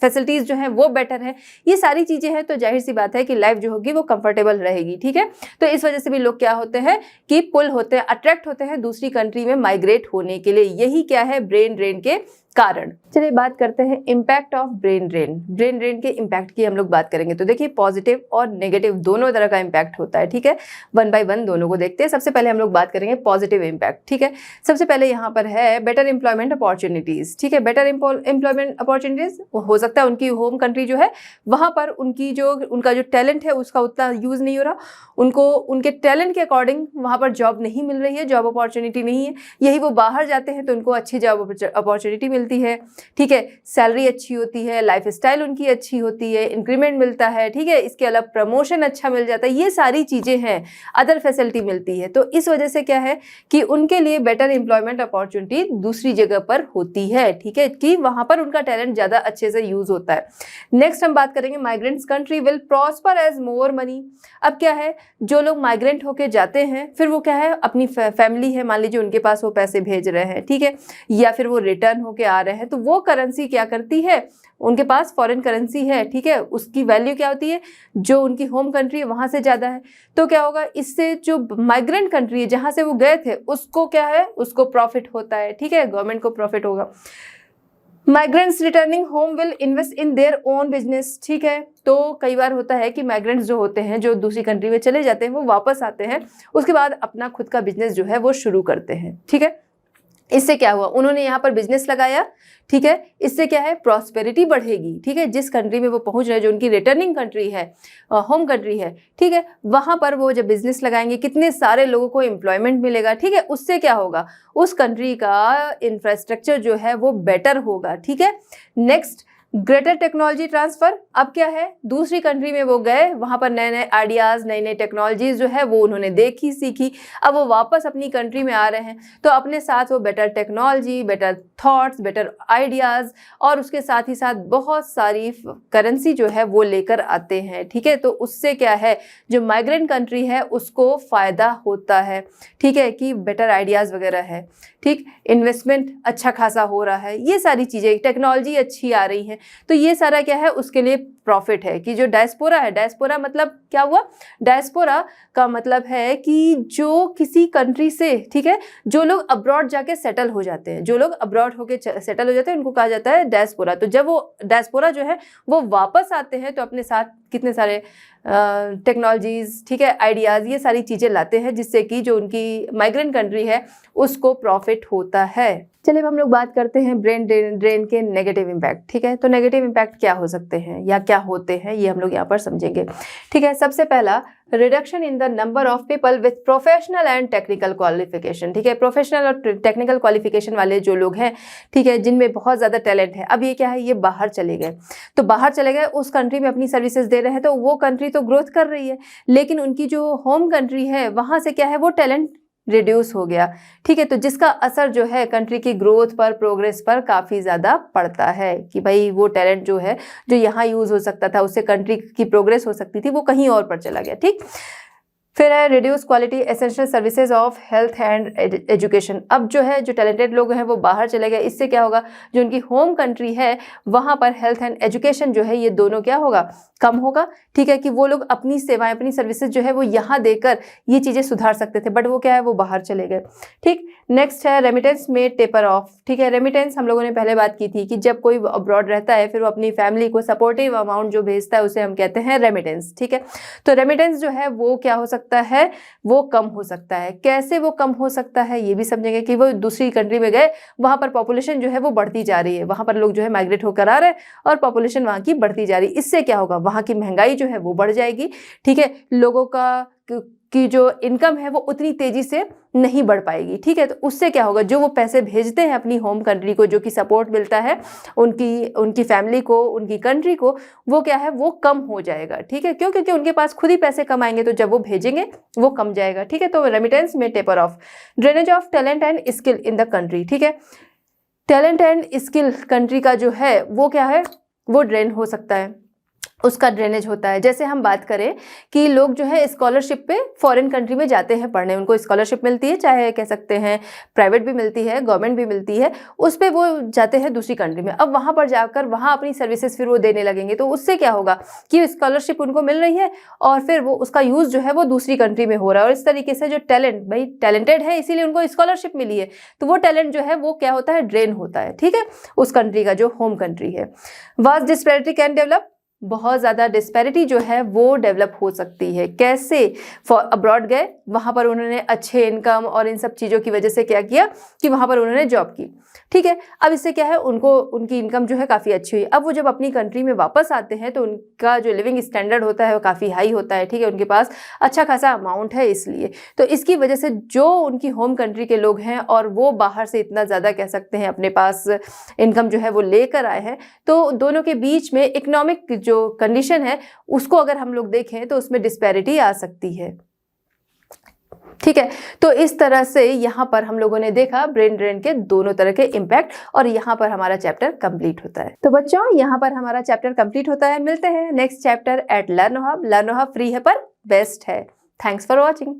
फैसिलिटीज जो है वो बेटर है, ये सारी चीजें हैं, तो जाहिर सी बात है कि लाइफ जो होगी वो कंफर्टेबल रहेगी। ठीक है, तो इस वजह से भी लोग क्या होते हैं कि पुल होते हैं, अट्रैक्ट होते हैं दूसरी कंट्री में माइग्रेट होने के लिए। यही क्या है, ब्रेन ड्रेन के कारण। चलिए बात करते हैं impact of brain drain. Brain drain के इम्पैक्ट की हम लोग बात करेंगे। तो देखिए पॉजिटिव और नेगेटिव दोनों तरह का इम्पैक्ट होता है। ठीक है, वन बाय वन दोनों को देखते हैं। सबसे पहले हम लोग बात करेंगे पॉजिटिव इम्पैक्ट। ठीक है, सबसे पहले यहाँ पर है बेटर एम्प्लॉयमेंट अपॉर्चुनिटीज। ठीक है, बेटर एम्प्लॉयमेंट अपॉर्चुनिटीज, हो सकता है उनकी होम कंट्री जो है वहाँ पर उनका जो टैलेंट है उसका उतना यूज नहीं हो रहा, उनको उनके टैलेंट के अकॉर्डिंग वहाँ पर जॉब नहीं मिल रही है, जॉब अपॉर्चुनिटी नहीं है। यही वो बाहर जाते हैं तो उनको अच्छी जॉब अपॉर्चुनिटी मिलती है। ठीक है, सैलरी अच्छी होती है, लाइफ स्टाइल उनकी अच्छी होती है, इंक्रीमेंट मिलता है। ठीक है, इसके अलावा प्रमोशन अच्छा मिल जाता है, ये सारी चीजें हैं, अदर फैसिलिटी मिलती है। तो इस वजह से क्या है कि उनके लिए बेटर एम्प्लॉयमेंट अपॉर्चुनिटी दूसरी जगह पर होती है। ठीक है, कि वहां पर उनका टैलेंट ज्यादा अच्छे से यूज होता है। नेक्स्ट हम बात करेंगे migrants country will prosper as more money. अब क्या है, जो लोग माइग्रेंट होके जाते हैं फिर वो क्या है, अपनी फैमिली है, मान लीजिए उनके पास वो पैसे भेज रहे हैं, ठीक है, या फिर वो रिटर्न होके आ रहे हैं, तो वो करेंसी क्या करती है, उनके पास फॉरेन करेंसी है, ठीक है, उसकी वैल्यू क्या होती है, जो उनकी होम कंट्री है वहां से ज्यादा है। तो क्या होगा, इससे जो माइग्रेंट कंट्री है जहां से वो गए थे उसको क्या है, उसको प्रॉफिट होता है। ठीक है, गवर्नमेंट को प्रॉफिट होगा। Migrants returning home will invest in their own business. ठीक है, तो कई बार होता है कि माइग्रेंट्स जो होते हैं, जो दूसरी कंट्री में चले जाते हैं, वो वापस आते हैं, उसके बाद अपना खुद का बिजनेस जो है वो शुरू करते हैं। ठीक है, इससे क्या हुआ, उन्होंने यहाँ पर बिजनेस लगाया। ठीक है, इससे क्या है, प्रॉस्पेरिटी बढ़ेगी। ठीक है, जिस कंट्री में वो पहुंच रहे हैं, जो उनकी रिटर्निंग कंट्री है, होम कंट्री है, ठीक है, वहां पर वो जब बिजनेस लगाएंगे कितने सारे लोगों को एम्प्लॉयमेंट मिलेगा। ठीक है, उससे क्या होगा, उस कंट्री का इंफ्रास्ट्रक्चर जो है वो बेटर होगा। ठीक है, नेक्स्ट ग्रेटर टेक्नोलॉजी ट्रांसफर। अब क्या है, दूसरी कंट्री में वो गए, वहां पर नए नए आइडियाज, नई नई टेक्नोलॉजीज जो है वो उन्होंने देखी, सीखी, अब वो वापस अपनी कंट्री में आ रहे हैं, तो अपने साथ वो better technology, better thoughts, better ideas और उसके साथ ही साथ बहुत सारी करेंसी जो है वो लेकर आते हैं। ठीक है, तो उससे क्या है, जो माइग्रेंट कंट्री है उसको फायदा होता है। ठीक है, कि बेटर आइडियाज वगैरह है, ठीक, इन्वेस्टमेंट अच्छा खासा हो रहा है, ये सारी चीजें, टेक्नोलॉजी अच्छी आ रही है, तो ये सारा क्या है, उसके लिए प्रॉफिट है। कि जो डायस्पोरा है, डायस्पोरा मतलब क्या हुआ, डायस्पोरा का मतलब है कि जो किसी कंट्री से, ठीक है, जो लोग अब्रॉड जाके सेटल हो जाते हैं, जो लोग अब्रॉड होके सेटल हो जाते हैं उनको कहा जाता है डायस्पोरा। तो जब वो डायस्पोरा जो है वो वापस आते हैं तो अपने साथ कितने सारे टेक्नोलॉजीज, ठीक है, आइडियाज़, ये सारी चीज़ें लाते हैं, जिससे कि जो उनकी माइग्रेंट कंट्री है उसको प्रॉफिट होता है। चलिए अब हम लोग बात करते हैं ब्रेन ड्रेन के नेगेटिव इम्पैक्ट। ठीक है, तो नेगेटिव इम्पैक्ट क्या हो सकते हैं या क्या होते हैं, ये हम लोग यहाँ पर समझेंगे। ठीक है, सबसे पहला, reduction in the number of people with professional and technical qualification. ठीक है, प्रोफेशनल और टेक्निकल क्वालिफिकेशन वाले जो लोग हैं, ठीक है, जिनमें बहुत ज़्यादा टैलेंट है, अब ये क्या है, ये बाहर चले गए, तो बाहर चले गए, उस कंट्री में अपनी सर्विसेज दे रहे हैं, तो वो कंट्री तो ग्रोथ कर रही है, लेकिन उनकी जो होम कंट्री है वहाँ से क्या है, वो टैलेंट रिड्यूस हो गया। ठीक है, तो जिसका असर जो है कंट्री की ग्रोथ पर, प्रोग्रेस पर काफ़ी ज़्यादा पड़ता है, कि भाई वो टैलेंट जो है, जो यहाँ यूज़ हो सकता था, उससे कंट्री की प्रोग्रेस हो सकती थी, वो कहीं और पर चला गया। ठीक, फिर है reduce quality essential services of health and education. अब जो है, जो टैलेंटेड लोग हैं वो बाहर चले गए, इससे क्या होगा, जो उनकी होम कंट्री है वहाँ पर हेल्थ एंड एजुकेशन जो है, ये दोनों क्या होगा, कम होगा। ठीक है, कि वो लोग अपनी सेवाएं, अपनी सर्विसेज जो है वो यहाँ देकर ये चीज़ें सुधार सकते थे, बट वो क्या है, वो बाहर चले गए। ठीक, नेक्स्ट है रेमिटेंस में टेपर ऑफ। ठीक है, रेमिटेंस हम लोगों ने पहले बात की थी कि जब कोई अब्रॉड रहता है फिर वो अपनी फैमिली को सपोर्टिव अमाउंट जो भेजता है उसे हम कहते हैं रेमिटेंस। ठीक है, तो रेमिटेंस जो है वो क्या हो सकता है, वो कम हो सकता है। कैसे वो कम हो सकता है ये भी समझेंगे, कि वो दूसरी कंट्री में गए, वहां पर पॉपुलेशन जो है वो बढ़ती जा रही है, वहां पर लोग जो है माइग्रेट होकर आ रहे हैं और पॉपुलेशन वहां की बढ़ती जा रही है, इससे क्या होगा, वहां की महंगाई जो है वो बढ़ जाएगी। ठीक है, लोगों की जो इनकम है वो उतनी तेजी से नहीं बढ़ पाएगी। ठीक है, तो उससे क्या होगा, जो वो पैसे भेजते हैं अपनी होम कंट्री को, जो कि सपोर्ट मिलता है उनकी फैमिली को, उनकी कंट्री को, वो क्या है, वो कम हो जाएगा। ठीक है, क्यों, क्योंकि उनके पास खुद ही पैसे कम आएंगे, तो जब वो भेजेंगे वो कम जाएगा। ठीक है, तो रेमिटेंस में taper of. Drainage of talent and skill in the country. ठीक है, टैलेंट एंड स्किल कंट्री का जो है वो क्या है, वो ड्रेन हो सकता है। उसका ड्रेनेज होता है। जैसे हम बात करें कि लोग जो है स्कॉलरशिप पे फॉरेन कंट्री में जाते हैं पढ़ने, उनको स्कॉलरशिप मिलती है, चाहे कह सकते हैं प्राइवेट भी मिलती है, गवर्नमेंट भी मिलती है, उस पे वो जाते हैं दूसरी कंट्री में। अब वहाँ पर जाकर वहाँ अपनी सर्विसेज फिर वो देने लगेंगे, तो उससे क्या होगा कि स्कॉलरशिप उनको मिल रही है और फिर वो उसका यूज़ जो है वो दूसरी कंट्री में हो रहा है। और इस तरीके से जो टैलेंट, भाई टैलेंटेड है इसीलिए उनको स्कॉलरशिप मिली है, तो वो टैलेंट जो है वो क्या होता है, ड्रेन होता है, ठीक है, उस कंट्री का जो होम कंट्री है। वास्ट डिस्पैरिटी कैन डेवलप, बहुत ज़्यादा डिस्पैरिटी जो है वो डेवलप हो सकती है। कैसे? अब्रॉड गए, वहाँ पर उन्होंने अच्छे इनकम और इन सब चीज़ों की वजह से क्या किया कि वहाँ पर उन्होंने जॉब की, ठीक है। अब इससे क्या है, उनको उनकी इनकम जो है काफ़ी अच्छी हुई। अब वो जब अपनी कंट्री में वापस आते हैं तो उनका जो लिविंग स्टैंडर्ड होता है वो काफ़ी हाई होता है, ठीक है, उनके पास अच्छा खासा अमाउंट है इसलिए। तो इसकी वजह से जो उनकी होम कंट्री के लोग हैं और वो बाहर से इतना ज़्यादा कह सकते हैं अपने पास इनकम जो है वो लेकर आए हैं, तो दोनों के बीच में इकोनॉमिक जो कंडीशन है उसको अगर हम लोग देखें तो उसमें डिस्पैरिटी आ सकती है, ठीक है। तो इस तरह से यहाँ पर हम लोगों ने देखा ब्रेन ड्रेन के दोनों तरह के इम्पैक्ट, और यहाँ पर हमारा चैप्टर कंप्लीट होता है। तो बच्चों यहाँ पर हमारा चैप्टर कंप्लीट होता है। मिलते हैं next chapter at learn hub. Learn hub free है पर बेस्ट है। Thanks for watching.